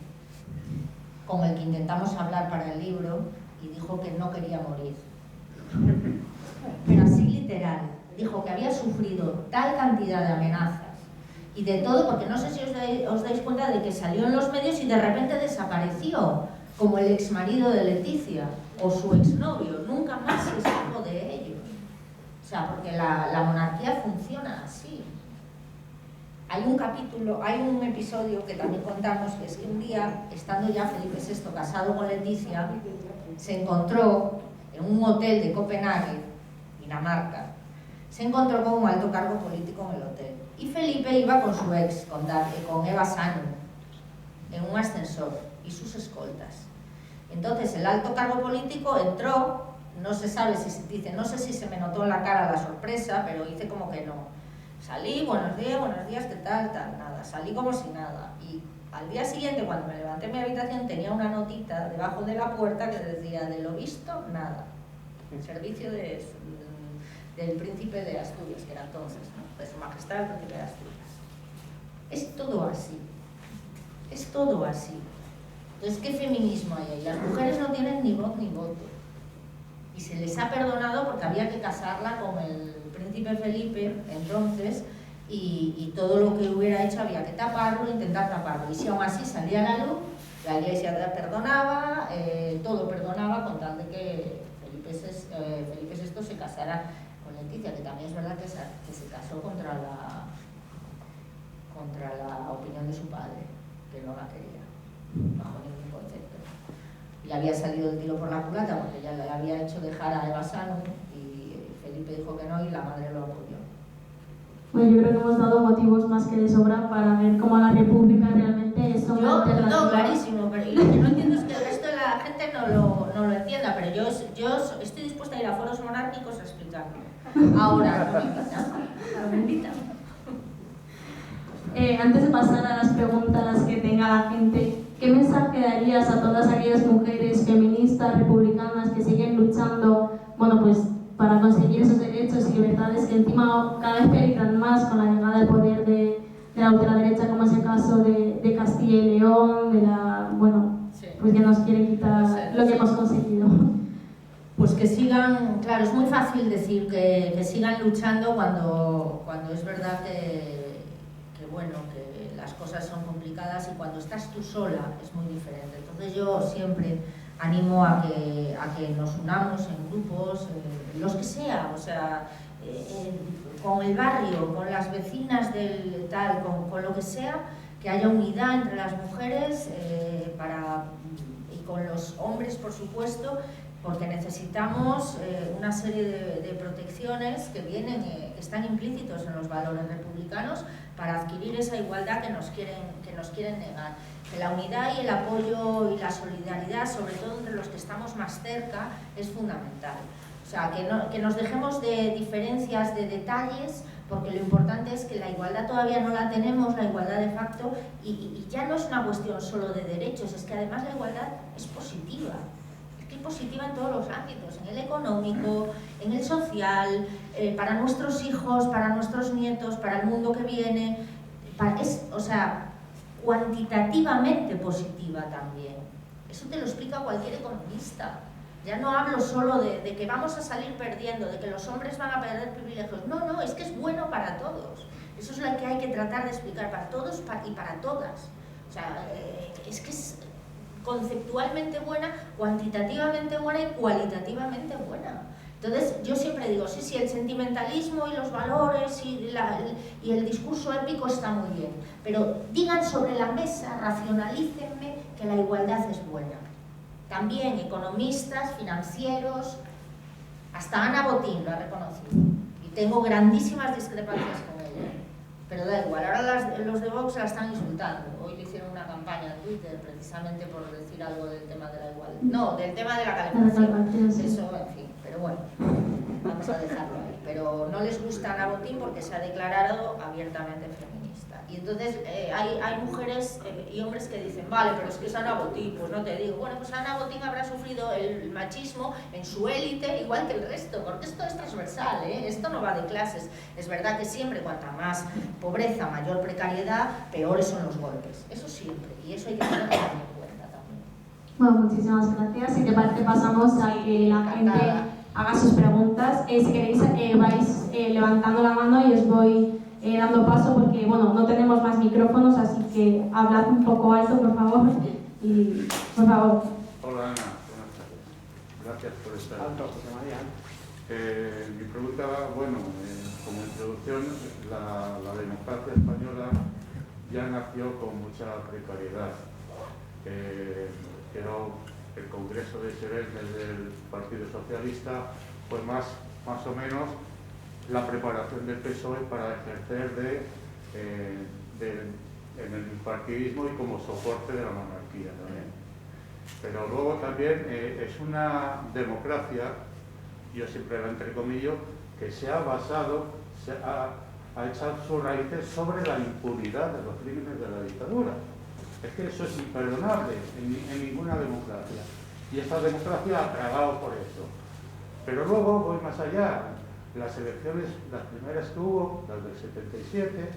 con el que intentamos hablar para el libro, y dijo que no quería morir. Pero así literal. Dijo que había sufrido tal cantidad de amenazas y de todo, porque no sé si os dais cuenta de que salió en los medios y de repente desapareció. O como el exmarido de Leticia o su exnovio, nunca más se supo de ellos. O sea, porque la monarquía funciona así. Hay un episodio que también contamos, que es que un día, estando ya Felipe VI casado con Leticia, se encontró en un hotel de Copenhague, Dinamarca, se encontró con un alto cargo político en el hotel. Y Felipe iba con su ex, con Eva Sanu, en un ascensor, y sus escoltas. Entonces el alto cargo político entró, no se sabe no sé si se me notó en la cara la sorpresa, pero hice como que no. Salí, buenos días, ¿qué tal? Nada, salí como si nada. Y al día siguiente, cuando me levanté en mi habitación, tenía una notita debajo de la puerta que decía: de lo visto, nada. El servicio del príncipe de Asturias, que era entonces, ¿no? De su majestad el príncipe de Asturias. Es todo así. Es todo así. Entonces, ¿qué feminismo hay ahí? Las mujeres no tienen ni voz ni voto. Y se les ha perdonado porque había que casarla con el príncipe Felipe, entonces, y todo lo que hubiera hecho había que taparlo, intentar taparlo. Y si aún así salía a la luz, la Iglesia perdonaba, todo perdonaba, con tal de que Felipe VI se casara con Leticia, que también es verdad que se casó contra la opinión de su padre, que no la quería, bajo ningún concepto. Y le había salido el tiro por la culata porque ya le había hecho dejar a Eva Sanu, y Felipe dijo que no y la madre lo apoyó. Bueno, yo creo que hemos dado motivos más que de sobra para ver cómo la República realmente es una alternativa. No, clarísimo, pero y lo que no entiendo es que el resto de la gente no lo entienda, pero yo estoy dispuesta a ir a foros monárquicos a explicarlo. Ahora, no me invitan. Antes de pasar a las preguntas que tenga la gente, ¿qué mensaje darías a todas aquellas mujeres feministas, republicanas, que siguen luchando, bueno, pues para conseguir esos derechos y libertades que encima cada vez peligran más con la llegada al poder de la ultraderecha, como es el caso de Castilla y León, Sí. Pues que nos quieren quitar lo que hemos conseguido? Pues que sigan, claro, es muy fácil decir que sigan luchando cuando es verdad que las cosas son complicadas, y cuando estás tú sola es muy diferente. Entonces yo siempre animo a que nos unamos en grupos, los que sea, o sea, con el barrio, con las vecinas del tal, con lo que sea, que haya unidad entre las mujeres y con los hombres, por supuesto, porque necesitamos una serie de protecciones que están implícitos en los valores republicanos para adquirir esa igualdad que nos quieren negar. Que la unidad y el apoyo y la solidaridad, sobre todo entre los que estamos más cerca, es fundamental. O sea, que nos dejemos de diferencias, de detalles, porque lo importante es que la igualdad todavía no la tenemos, la igualdad de facto, y ya no es una cuestión solo de derechos, es que además la igualdad es positiva. Positiva en todos los ámbitos, en el económico, en el social, para nuestros hijos, para nuestros nietos, para el mundo que viene, o sea, cuantitativamente positiva también. Eso te lo explica cualquier economista. Ya no hablo solo de que vamos a salir perdiendo, de que los hombres van a perder privilegios. No, es que es bueno para todos. Eso es lo que hay que tratar de explicar para todos y para todas. O sea, es que es conceptualmente buena, cuantitativamente buena y cualitativamente buena. Entonces, yo siempre digo, sí, el sentimentalismo y los valores y el discurso épico está muy bien, pero digan sobre la mesa, racionalícenme que la igualdad es buena. También economistas, financieros, hasta Ana Botín lo ha reconocido, y tengo grandísimas discrepancias con ella. Pero da igual, ahora los de Vox la están insultando. Hoy le hicieron una campaña en Twitter precisamente por decir algo del tema de la igualdad. No, del tema de la calefacción. Eso, en fin, pero bueno, vamos a dejarlo ahí. Pero no les gusta Ana Botín porque se ha declarado abiertamente feminista. Y entonces hay mujeres y hombres que dicen, vale, pero es que es Ana Botín, pues no te digo. Bueno, pues Ana Botín habrá sufrido el machismo en su élite igual que el resto, porque esto es transversal, esto no va de clases. Es verdad que siempre, cuanta más pobreza, mayor precariedad, peores son los golpes. Eso siempre, y eso hay que tenerlo en cuenta también. Bueno, muchísimas gracias. Si te parece, pasamos a que la gente haga sus preguntas. Si queréis, vais levantando la mano y os voy dando paso, porque bueno, no tenemos más micrófonos, así que hablad un poco alto, por favor. Y por favor. Hola Ana, buenas tardes. Gracias por estar aquí. José María. Mi pregunta, bueno, como introducción, la democracia española ya nació con mucha precariedad. Creo que el Congreso de Sevel del Partido Socialista fue más o menos la preparación del PSOE para ejercer en el partidismo y como soporte de la monarquía también. Pero luego también es una democracia, yo siempre la entrecomillo, que se ha basado, ha echado sus raíces sobre la impunidad de los crímenes de la dictadura. Es que eso es imperdonable en ninguna democracia. Y esta democracia ha tragado por eso. Pero luego voy más allá. Las elecciones, las primeras que hubo, las del 77,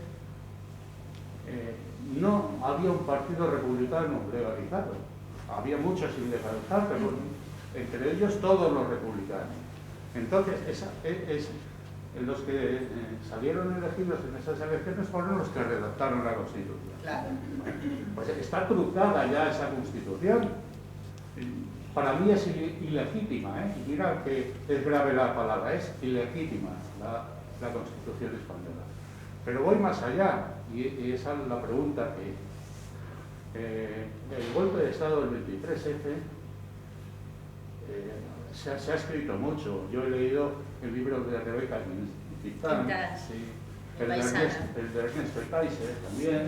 no había un partido republicano legalizado. Había muchos sin legalizar, pero entre ellos todos los republicanos. Entonces, los que salieron elegidos en esas elecciones fueron los que redactaron la Constitución. Claro. Pues está cruzada ya esa Constitución. Para mí es ilegítima, y mira que es grave la palabra, es ilegítima la Constitución española. Pero voy más allá, y esa es la pregunta el golpe de Estado del 23F se ha escrito mucho. Yo he leído el libro de Rebeca Quintán, sí, el de Ernesto Kaiser también,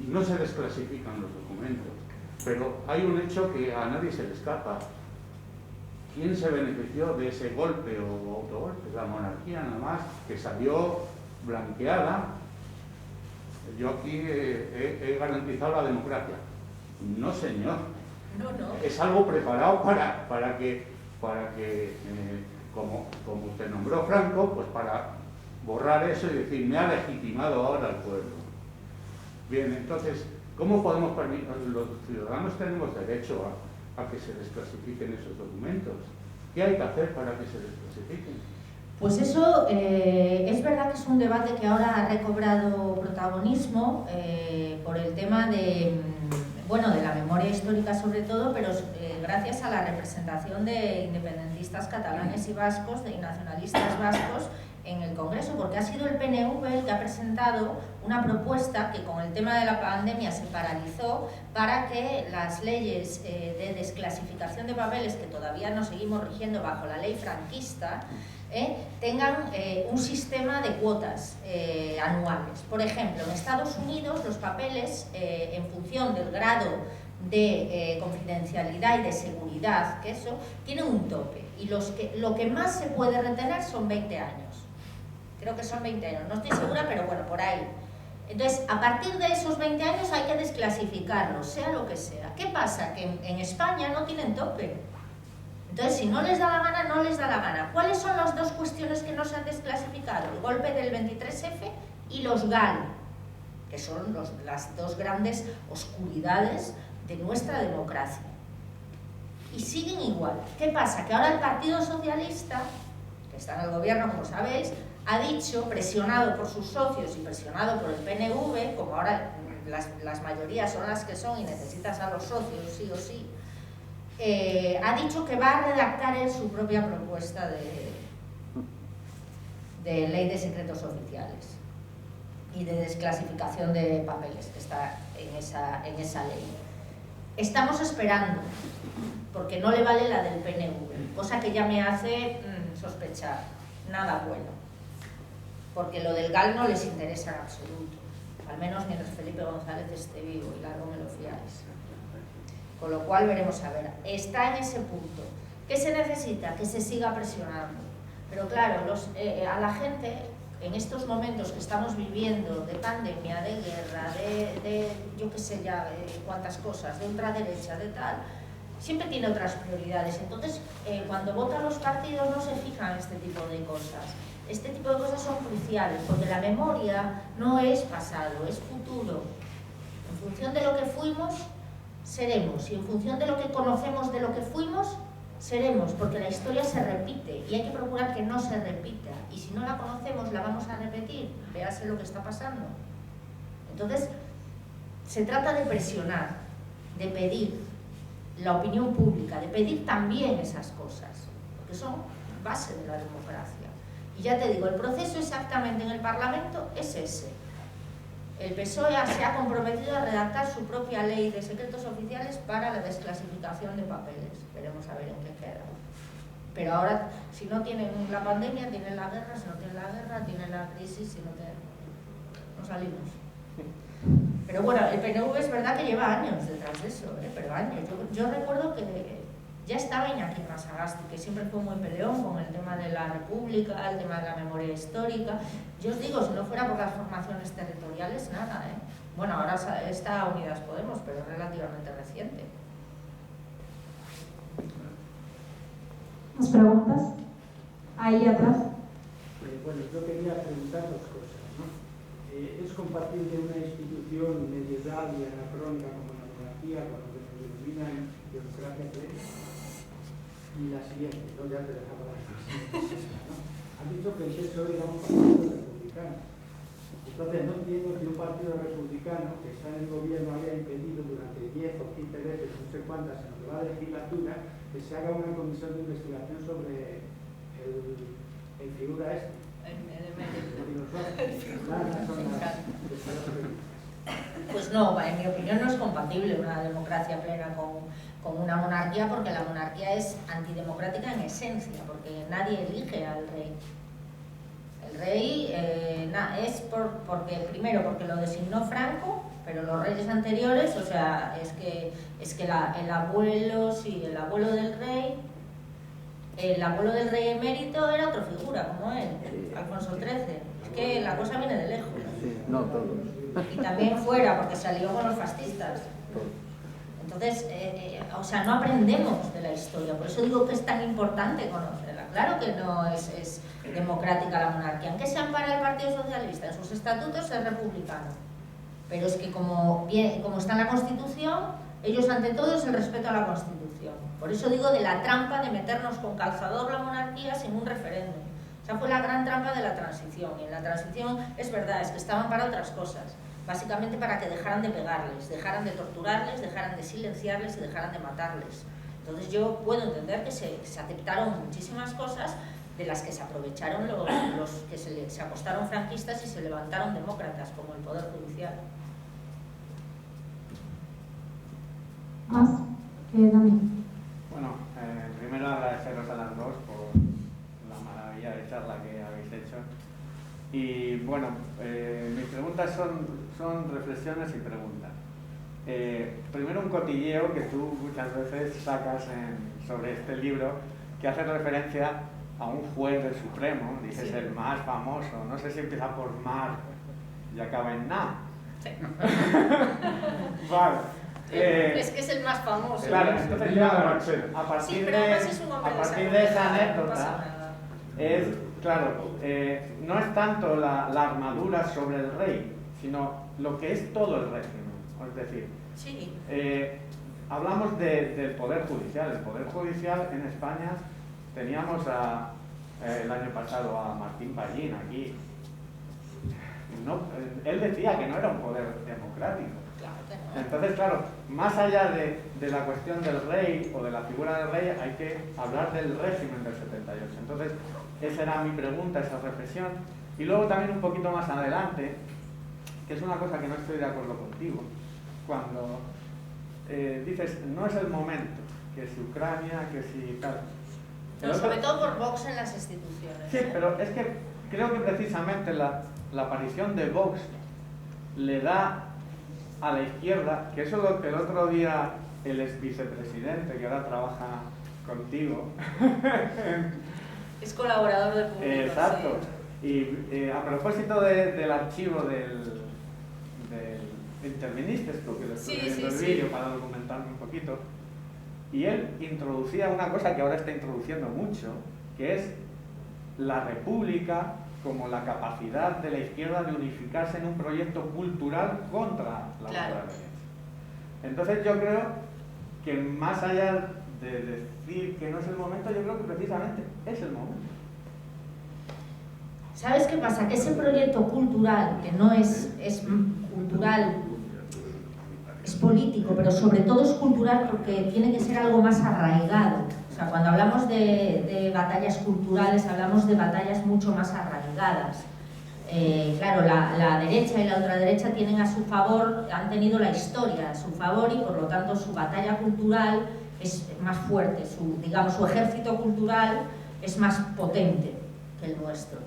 no se desclasifican los documentos, pero hay un hecho que a nadie se le escapa. ¿Quién se benefició de ese golpe o autogolpe? La monarquía nada más, que salió blanqueada. Yo aquí he garantizado la democracia. No, señor. No. Es algo preparado para que como usted nombró Franco, pues para borrar eso y decir, me ha legitimado ahora el pueblo. Bien, entonces, ¿cómo podemos permitir? Los ciudadanos tenemos derecho a que se desclasifiquen esos documentos. ¿Qué hay que hacer para que se desclasifiquen? Pues eso es verdad que es un debate que ahora ha recobrado protagonismo por el tema de la memoria histórica sobre todo, pero gracias a la representación de independentistas catalanes y vascos, de nacionalistas vascos en el Congreso, porque ha sido el PNV el que ha presentado una propuesta que con el tema de la pandemia se paralizó para que las leyes de desclasificación de papeles, que todavía nos seguimos rigiendo bajo la ley franquista, tengan un sistema de cuotas anuales. Por ejemplo, en Estados Unidos los papeles, en función del grado de confidencialidad y de seguridad, que eso, tienen un tope. Y lo que más se puede retener son 20 años. Creo que son 20 años, no estoy segura, pero bueno, por ahí. Entonces, a partir de esos 20 años hay que desclasificarlos, sea lo que sea. ¿Qué pasa? Que en España no tienen tope. Entonces, si no les da la gana, no les da la gana. ¿Cuáles son las dos cuestiones que no se han desclasificado? El golpe del 23F y los GAL, que son las dos grandes oscuridades de nuestra democracia. Y siguen igual. ¿Qué pasa? Que ahora el Partido Socialista, que está en el gobierno, como sabéis, ha dicho, presionado por sus socios y presionado por el PNV, como ahora las mayorías son las que son y necesitas a los socios sí o sí, ha dicho que va a redactar él su propia propuesta de ley de secretos oficiales y de desclasificación de papeles, que está en esa ley. Estamos esperando, porque no le vale la del PNV, cosa que ya me hace sospechar, nada bueno. Porque lo del GAL no les interesa en absoluto, al menos mientras Felipe González esté vivo, y largo me lo fiáis. Con lo cual veremos a ver, está en ese punto. ¿Qué se necesita? Que se siga presionando. Pero claro, a la gente, en estos momentos que estamos viviendo, de pandemia, de guerra, de yo qué sé ya, cuántas cosas, de ultraderecha, de tal, siempre tiene otras prioridades. Entonces, cuando votan los partidos no se fijan en este tipo de cosas. Este tipo de cosas son cruciales, porque la memoria no es pasado, es futuro. En función de lo que fuimos, seremos. Y en función de lo que conocemos de lo que fuimos, seremos. Porque la historia se repite y hay que procurar que no se repita. Y si no la conocemos, la vamos a repetir. Véase lo que está pasando. Entonces, se trata de presionar, de pedir la opinión pública, de pedir también esas cosas, porque son base de la democracia. Y ya te digo, el proceso exactamente en el Parlamento es ese. El PSOE se ha comprometido a redactar su propia ley de secretos oficiales para la desclasificación de papeles. Veremos a ver en qué queda. Pero ahora, si no tienen la pandemia, tienen la guerra, si no tienen la guerra, tienen la crisis, si no tienen... no salimos. Pero bueno, el PNV es verdad que lleva años detrás de eso, pero años. Yo recuerdo que ya estaba Iñaki Anasagasti, que siempre fue muy peleón con el tema de la República, el tema de la memoria histórica. Yo os digo, si no fuera por las formaciones territoriales, nada, ¿eh? Bueno, ahora está Unidas Podemos, pero es relativamente reciente. ¿Más preguntas? Ahí atrás. Bueno, yo quería preguntar dos cosas, ¿no? ¿Es compatible una institución medieval y anacrónica como la monarquía con lo que se denomina democracia plena? Y la siguiente, ¿no? Ya te dejaba la ¿no? Has dicho que el PSOE era un partido republicano. Entonces no entiendo que un partido republicano que está en el gobierno haya impedido durante 10 o 15 veces, no sé cuántas, en lo que va de legislatura, que se haga una comisión de investigación sobre el figura este. Pues no, en mi opinión no es compatible una democracia plena con una monarquía, porque la monarquía es antidemocrática en esencia, porque nadie elige al rey. El rey es porque primero porque lo designó Franco, pero los reyes anteriores, o sea, es que el abuelo del rey emérito era otra figura, como él, Alfonso XIII. Es que la cosa viene de lejos. Sí, no todos. Y también fuera, porque salió con los fascistas. Entonces, o sea, no aprendemos de la historia, por eso digo que es tan importante conocerla. Claro que no es democrática la monarquía, aunque se ampara el Partido Socialista, en sus estatutos es republicano. Pero es que como está en la Constitución, ellos ante todo es el respeto a la Constitución. Por eso digo de la trampa de meternos con calzador la monarquía sin un referéndum. Esa fue la gran trampa de la transición. Y en la transición es verdad, es que estaban para otras cosas. Básicamente para que dejaran de pegarles, dejaran de torturarles, dejaran de silenciarles y dejaran de matarles. Entonces yo puedo entender que se aceptaron muchísimas cosas de las que se aprovecharon los que se acostaron franquistas y se levantaron demócratas, como el Poder Judicial. ¿Más? Dani. Bueno, primero agradeceros a las dos por la maravilla de charla que habéis hecho. Y bueno, mis preguntas son reflexiones y preguntas. Primero un cotilleo que tú muchas veces sacas sobre este libro, que hace referencia a un juez del Supremo, dices el más famoso, no sé si empieza por Mar y acaba en Na. Sí. Vale. Es que es el más famoso. Claro, entonces yo a partir de esa anécdota es, claro, no es tanto la armadura sobre el rey, sino lo que es todo el régimen. Es decir, sí. Hablamos del Poder Judicial. El Poder Judicial en España teníamos el año pasado a Martín Pallín aquí. No, él decía que no era un poder democrático. Entonces, claro, más allá de la cuestión del rey o de la figura del rey, hay que hablar del régimen del 78. Entonces, esa era mi pregunta, esa reflexión. Y luego también un poquito más adelante, que es una cosa que no estoy de acuerdo contigo, cuando dices, no es el momento, que si Ucrania, que si tal. Pero sobre todo por Vox en las instituciones. Sí, pero es que creo que precisamente la aparición de Vox le da a la izquierda, que eso es lo que el otro día el ex vicepresidente, que ahora trabaja contigo, es colaborador del público. Exacto. Sí. Y a propósito del archivo del interviniste tú, que le estoy viendo el vídeo para documentarme un poquito, y él introducía una cosa que ahora está introduciendo mucho, que es la república como la capacidad de la izquierda de unificarse en un proyecto cultural contra la ultraderecha. Entonces yo creo que más allá de decir que no es el momento, yo creo que precisamente es el momento. ¿Sabes qué pasa? Que ese proyecto cultural, que no es cultural político, pero sobre todo es cultural porque tiene que ser algo más arraigado. O sea, cuando hablamos de batallas culturales, hablamos de batallas mucho más arraigadas. Claro, la derecha y la ultraderecha tienen a su favor, han tenido la historia a su favor y por lo tanto su batalla cultural es más fuerte, digamos, su ejército cultural es más potente que el nuestro,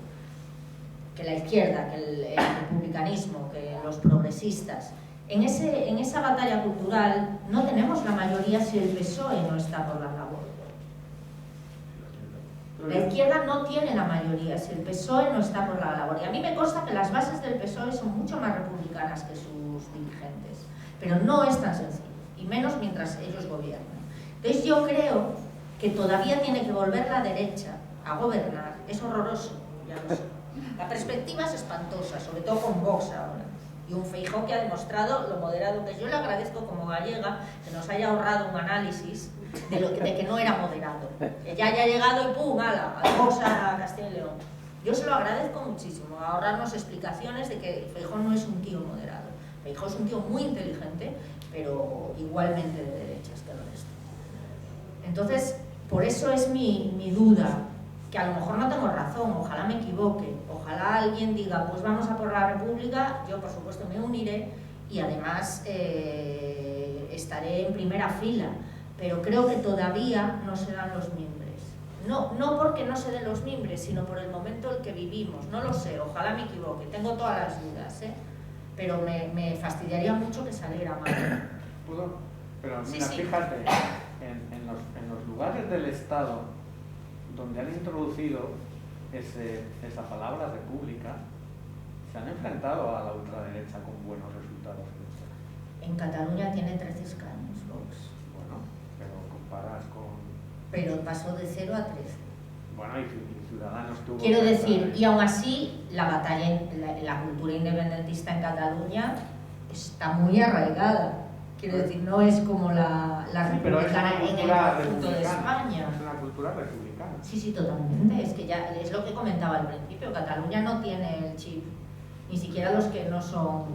que la izquierda, que el republicanismo, que los progresistas. En esa batalla cultural no tenemos la mayoría si el PSOE no está por la labor. La izquierda no tiene la mayoría si el PSOE no está por la labor. Y a mí me consta que las bases del PSOE son mucho más republicanas que sus dirigentes. Pero no es tan sencillo, y menos mientras ellos gobiernan. Entonces yo creo que todavía tiene que volver la derecha a gobernar. Es horroroso, ya lo sé. La perspectiva es espantosa, sobre todo con Vox ahora. Y un Feijóo que ha demostrado lo moderado que es. Yo le agradezco como gallega que nos haya ahorrado un análisis de que no era moderado. Que ya haya llegado y ¡pum! ¡Hala! A Vox a Castilla y León. Yo se lo agradezco muchísimo, ahorrarnos explicaciones de que Feijóo no es un tío moderado. Feijóo es un tío muy inteligente, pero igualmente de derechas que el resto. Entonces, por eso es mi duda, que a lo mejor no tengo razón, ojalá me equivoque, ojalá alguien diga, pues vamos a por la República, yo por supuesto me uniré y además estaré en primera fila, pero creo que todavía no se dan los mimbres. No porque no se den los mimbres, sino por el momento en el que vivimos, no lo sé, ojalá me equivoque, tengo todas las dudas, pero me fastidiaría mucho que saliera mal. ¿Puedo? Pero mira, Sí. fíjate, en los lugares del Estado donde han introducido esa palabra república, se han enfrentado a la ultraderecha con buenos resultados. En Cataluña tiene 13 escaños, Vox. Bueno, pero comparas con... Pero pasó de 0 a 13. Bueno, y Ciudadanos tuvo... Quiero decir, y aún así, la batalla, la cultura independentista en Cataluña está muy arraigada. Quiero decir, no es como la republicana en el conjunto de España. Es una cultura republicana. Sí, totalmente. Es que ya es lo que comentaba al principio. Cataluña no tiene el chip, ni siquiera los que no son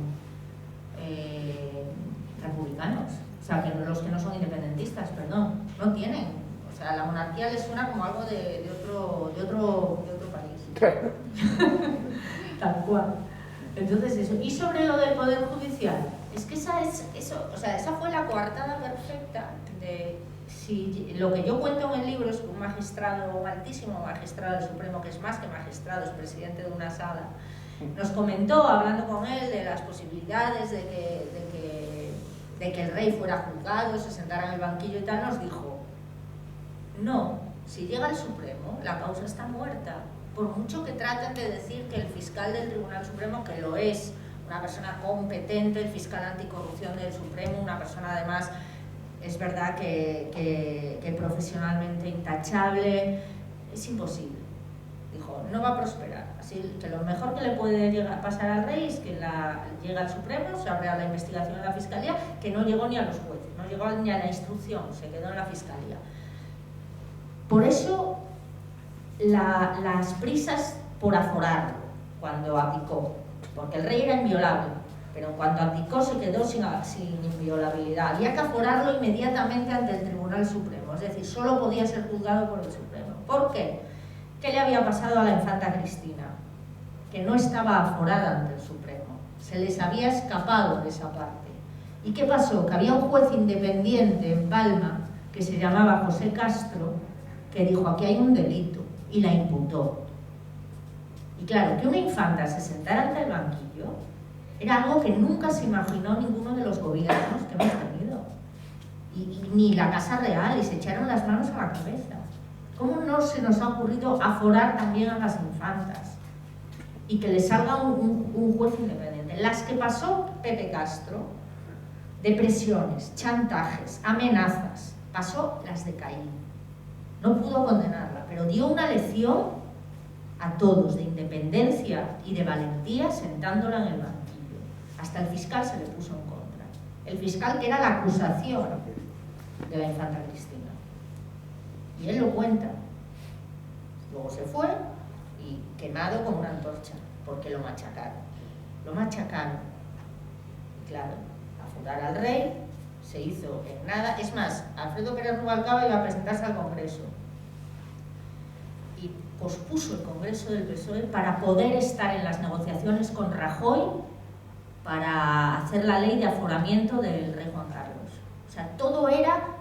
republicanos. O sea, que los que no son independentistas, perdón, no tienen. O sea, la monarquía les suena como algo de otro país. Tal cual. Entonces eso. Y sobre lo del Poder Judicial, es que esa fue la coartada perfecta de si lo que yo cuento en el libro es que un magistrado, un altísimo magistrado del Supremo, que es más que magistrado, es presidente de una sala, nos comentó, hablando con él, de las posibilidades de que el rey fuera juzgado, se sentara en el banquillo y tal, nos dijo, no, si llega el Supremo, la causa está muerta. Por mucho que traten de decir que el fiscal del Tribunal Supremo, que lo es, una persona competente, el fiscal anticorrupción del Supremo, una persona además, es verdad que profesionalmente intachable, es imposible. Dijo, no va a prosperar. Así que lo mejor que le puede pasar al rey es que llega al Supremo, se abre la investigación en la Fiscalía, que no llegó ni a los jueces, no llegó ni a la instrucción, se quedó en la Fiscalía. Por eso las prisas por aforarlo cuando abdicó, porque el rey era inviolable, pero cuando abdicó se quedó sin inviolabilidad. Había que aforarlo inmediatamente ante el Tribunal Supremo, es decir, solo podía ser juzgado por el Supremo. ¿Por qué? ¿Qué le había pasado a la infanta Cristina? Que no estaba aforada ante el Supremo, se les había escapado de esa parte. ¿Y qué pasó? Que había un juez independiente en Palma que se llamaba José Castro, que dijo, aquí hay un delito, y la imputó. Y claro, que una infanta se sentara ante el banquillo era algo que nunca se imaginó ninguno de los gobiernos que hemos tenido. Y ni la Casa Real, y se echaron las manos a la cabeza. ¿Cómo no se nos ha ocurrido aforar también a las infantas? Y que le salga un juez independiente. Las que pasó Pepe Castro, de presiones, chantajes, amenazas, pasó las de Caín. No pudo condenarla, pero dio una lección a todos de independencia y de valentía sentándola en el banquillo. Hasta el fiscal se le puso en contra. El fiscal que era la acusación de la infanta Cristina. Y él lo cuenta. Luego se fue y quemado como una antorcha, porque lo machacaron. Lo machacaron. Y claro, jurar al rey, se hizo en nada. Es más, Alfredo Pérez Rubalcaba iba a presentarse al Congreso y pospuso el Congreso del PSOE para poder estar en las negociaciones con Rajoy para hacer la ley de aforamiento del rey Juan Carlos. O sea, todo era...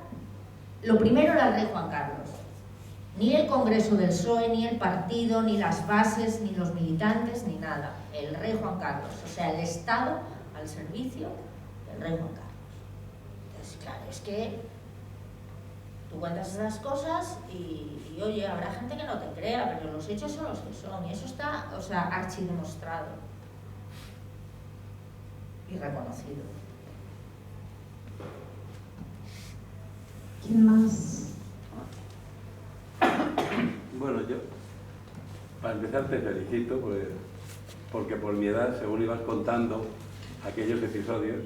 Lo primero era el rey Juan Carlos. Ni el Congreso del PSOE, ni el partido, ni las bases, ni los militantes, ni nada. El rey Juan Carlos. O sea, el Estado al servicio del rey Juan Carlos. Entonces, claro, es que tú cuentas esas cosas y oye, habrá gente que no te crea, pero los hechos son los que son. Y eso está, o sea, archidemostrado y reconocido. ¿Quién más? Bueno, yo, para empezar, te felicito, porque por mi edad, según ibas contando aquellos episodios,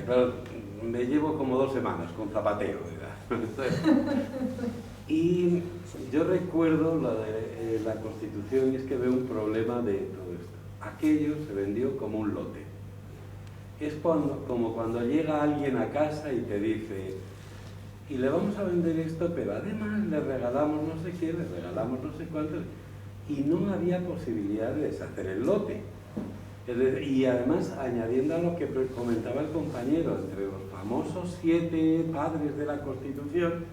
claro, me llevo como 2 semanas con zapateo, ¿verdad? Y yo recuerdo la de la Constitución, y es que veo un problema de todo esto. Aquello se vendió como un lote. Es como cuando llega alguien a casa y te dice, y le vamos a vender esto, pero además le regalamos no sé qué, le regalamos no sé cuánto, y no había posibilidad de deshacer el lote. Y además, añadiendo a lo que comentaba el compañero, entre los famosos 7 padres de la Constitución,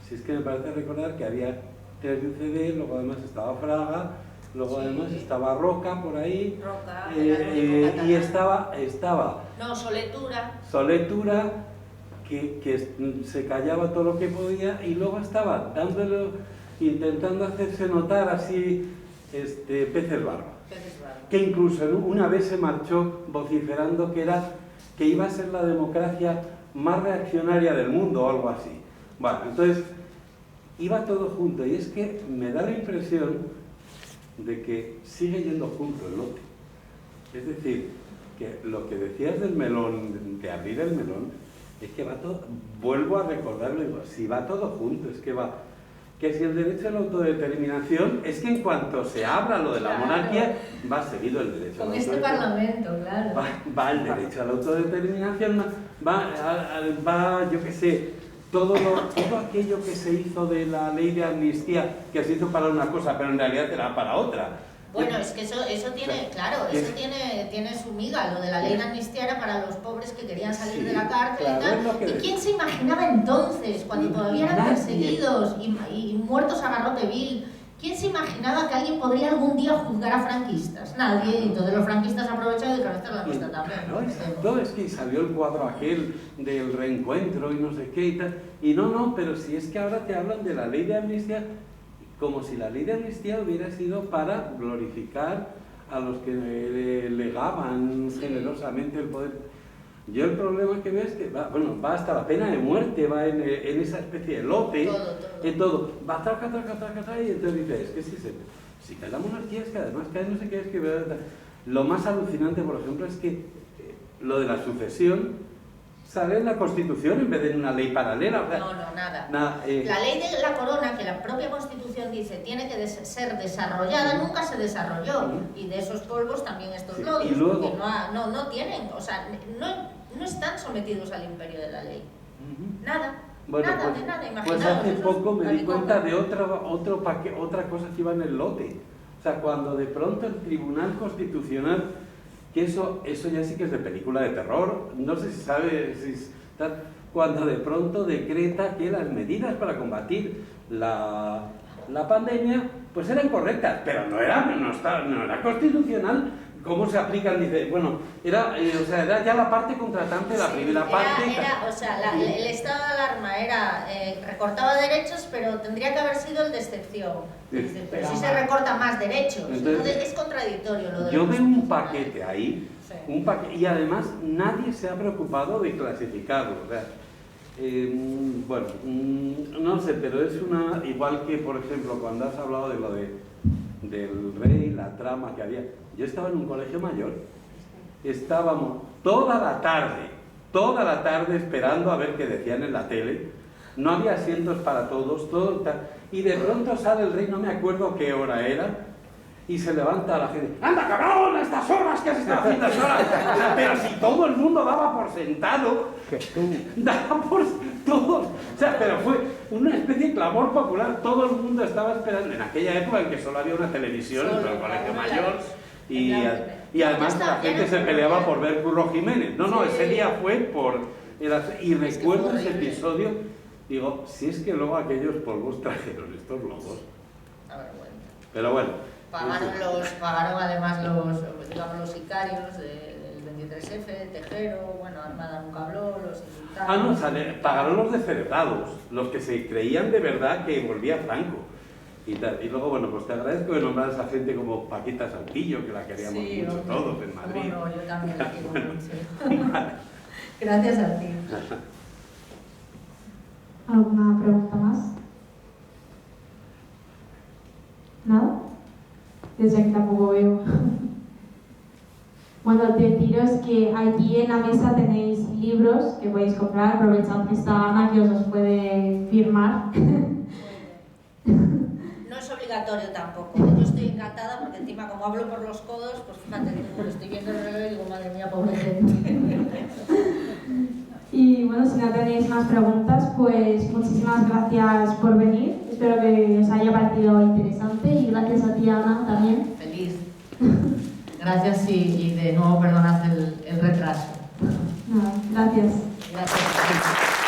si es que me parece recordar que había 3 de UCD, luego además estaba Fraga, luego sí, además estaba Roca por ahí, Roca, y estaba no, Soletura, que se callaba todo lo que podía, y luego estaba intentando hacerse notar así Peces Barba, que incluso una vez se marchó vociferando que iba a ser la democracia más reaccionaria del mundo o algo así. Bueno, entonces iba todo junto, y es que me da la impresión de que sigue yendo junto el lote. Es decir, que lo que decías del melón, de abrir el melón, es que va todo, vuelvo a recordarlo, digo, si va todo junto, es que si el derecho a la autodeterminación, es que en cuanto se abra lo de la monarquía, va seguido el derecho a la autodeterminación. Con este Parlamento, claro. Va el derecho a la autodeterminación, va yo qué sé, todo aquello que se hizo de la ley de amnistía, que se hizo para una cosa, pero en realidad era para otra. Bueno, es que eso tiene, claro, eso tiene su miga. Lo de la ley de amnistía era para los pobres que querían salir de la cárcel, claro, y tal. ¿Y quién se imaginaba entonces, cuando todavía eran perseguidos y muertos a garrote vil? ¿Quién se imaginaba que alguien podría algún día juzgar a franquistas? Nadie. Y entonces los franquistas aprovecharon y dijeron, esta es la nuestra también. Claro, exacto, es que salió el cuadro aquel del reencuentro y no sé qué y tal. Y no, pero si es que ahora te hablan de la ley de amnistía, como si la ley de amnistía hubiera sido para glorificar a los que legaban generosamente el poder. Yo el problema que veo es que va hasta la pena de muerte, va en esa especie de lote, todo. Va traca, y entonces dices, es que si cae la monarquía, es que además cae no sé qué, es que... Lo más alucinante, por ejemplo, es que lo de la sucesión sale en la Constitución en vez de en una ley paralela. O sea, no, nada. La ley de la corona, que la propia Constitución dice tiene que ser desarrollada, nunca se desarrolló. Y de esos polvos también estos lodos, y luego, porque no tienen, o sea, no están sometidos al imperio de la ley. Nada. Bueno, de nada, imaginaos. Pues hace poco me di cuenta de otra cosa que iba en el lote. O sea, cuando de pronto el Tribunal Constitucional, que eso ya sí que es de película de terror, no sé si sabe, cuando de pronto decreta que las medidas para combatir la pandemia pues eran correctas, pero no era constitucional. ¿Cómo se aplican? Dice, bueno, era ya la parte contratante, la primera parte. El estado de alarma recortaba derechos, y tendría que haber sido el de excepción. Pero si se recortan más derechos, entonces es contradictorio lo de. Yo veo un paquete ahí, y además nadie se ha preocupado de clasificarlo. O sea, no sé, pero es igual que, por ejemplo, cuando has hablado de lo del rey, la trama que había. Yo estaba en un colegio mayor, estábamos toda la tarde esperando a ver qué decían en la tele, no había asientos para todos, y de pronto sale el rey, no me acuerdo qué hora era, y se levanta la gente, ¡anda cabrón, a estas horas que has estado haciendo estas horas! O sea, pero si todo el mundo daba por sentado, daba por todos, o sea, pero fue una especie de clamor popular, todo el mundo estaba esperando, en aquella época en que solo había una televisión en el colegio mayor, y además la gente se peleaba por ver Curro Jiménez. No, ese día fue por... Y recuerdo ese episodio, digo, si es que luego aquellos polvos trajeron estos lobos. Pero bueno. Pagaron además los sicarios del 23F, Tejero, bueno, Armada nunca habló, los insultados. Pagaron los descerebrados, los que se creían de verdad que volvía Franco. Y luego, bueno, pues te agradezco de nombrar a esa gente como Paquita Saltillo, que la queríamos mucho todos en Madrid. No, yo también la quiero mucho. Gracias a ti. ¿Alguna pregunta más? ¿Nada? Desde aquí tampoco veo. Bueno, deciros que allí en la mesa tenéis libros que podéis comprar, aprovechad que está Ana que os los puede firmar. No es obligatorio tampoco. Yo estoy encantada porque encima como hablo por los codos, pues fíjate que estoy viendo el reloj y digo, madre mía, pobre gente. Y bueno, si no tenéis más preguntas, pues muchísimas gracias por venir. Espero que os haya parecido interesante y gracias a ti, Ana, también. Feliz. Gracias y de nuevo perdonad el retraso. Nada, gracias. Gracias.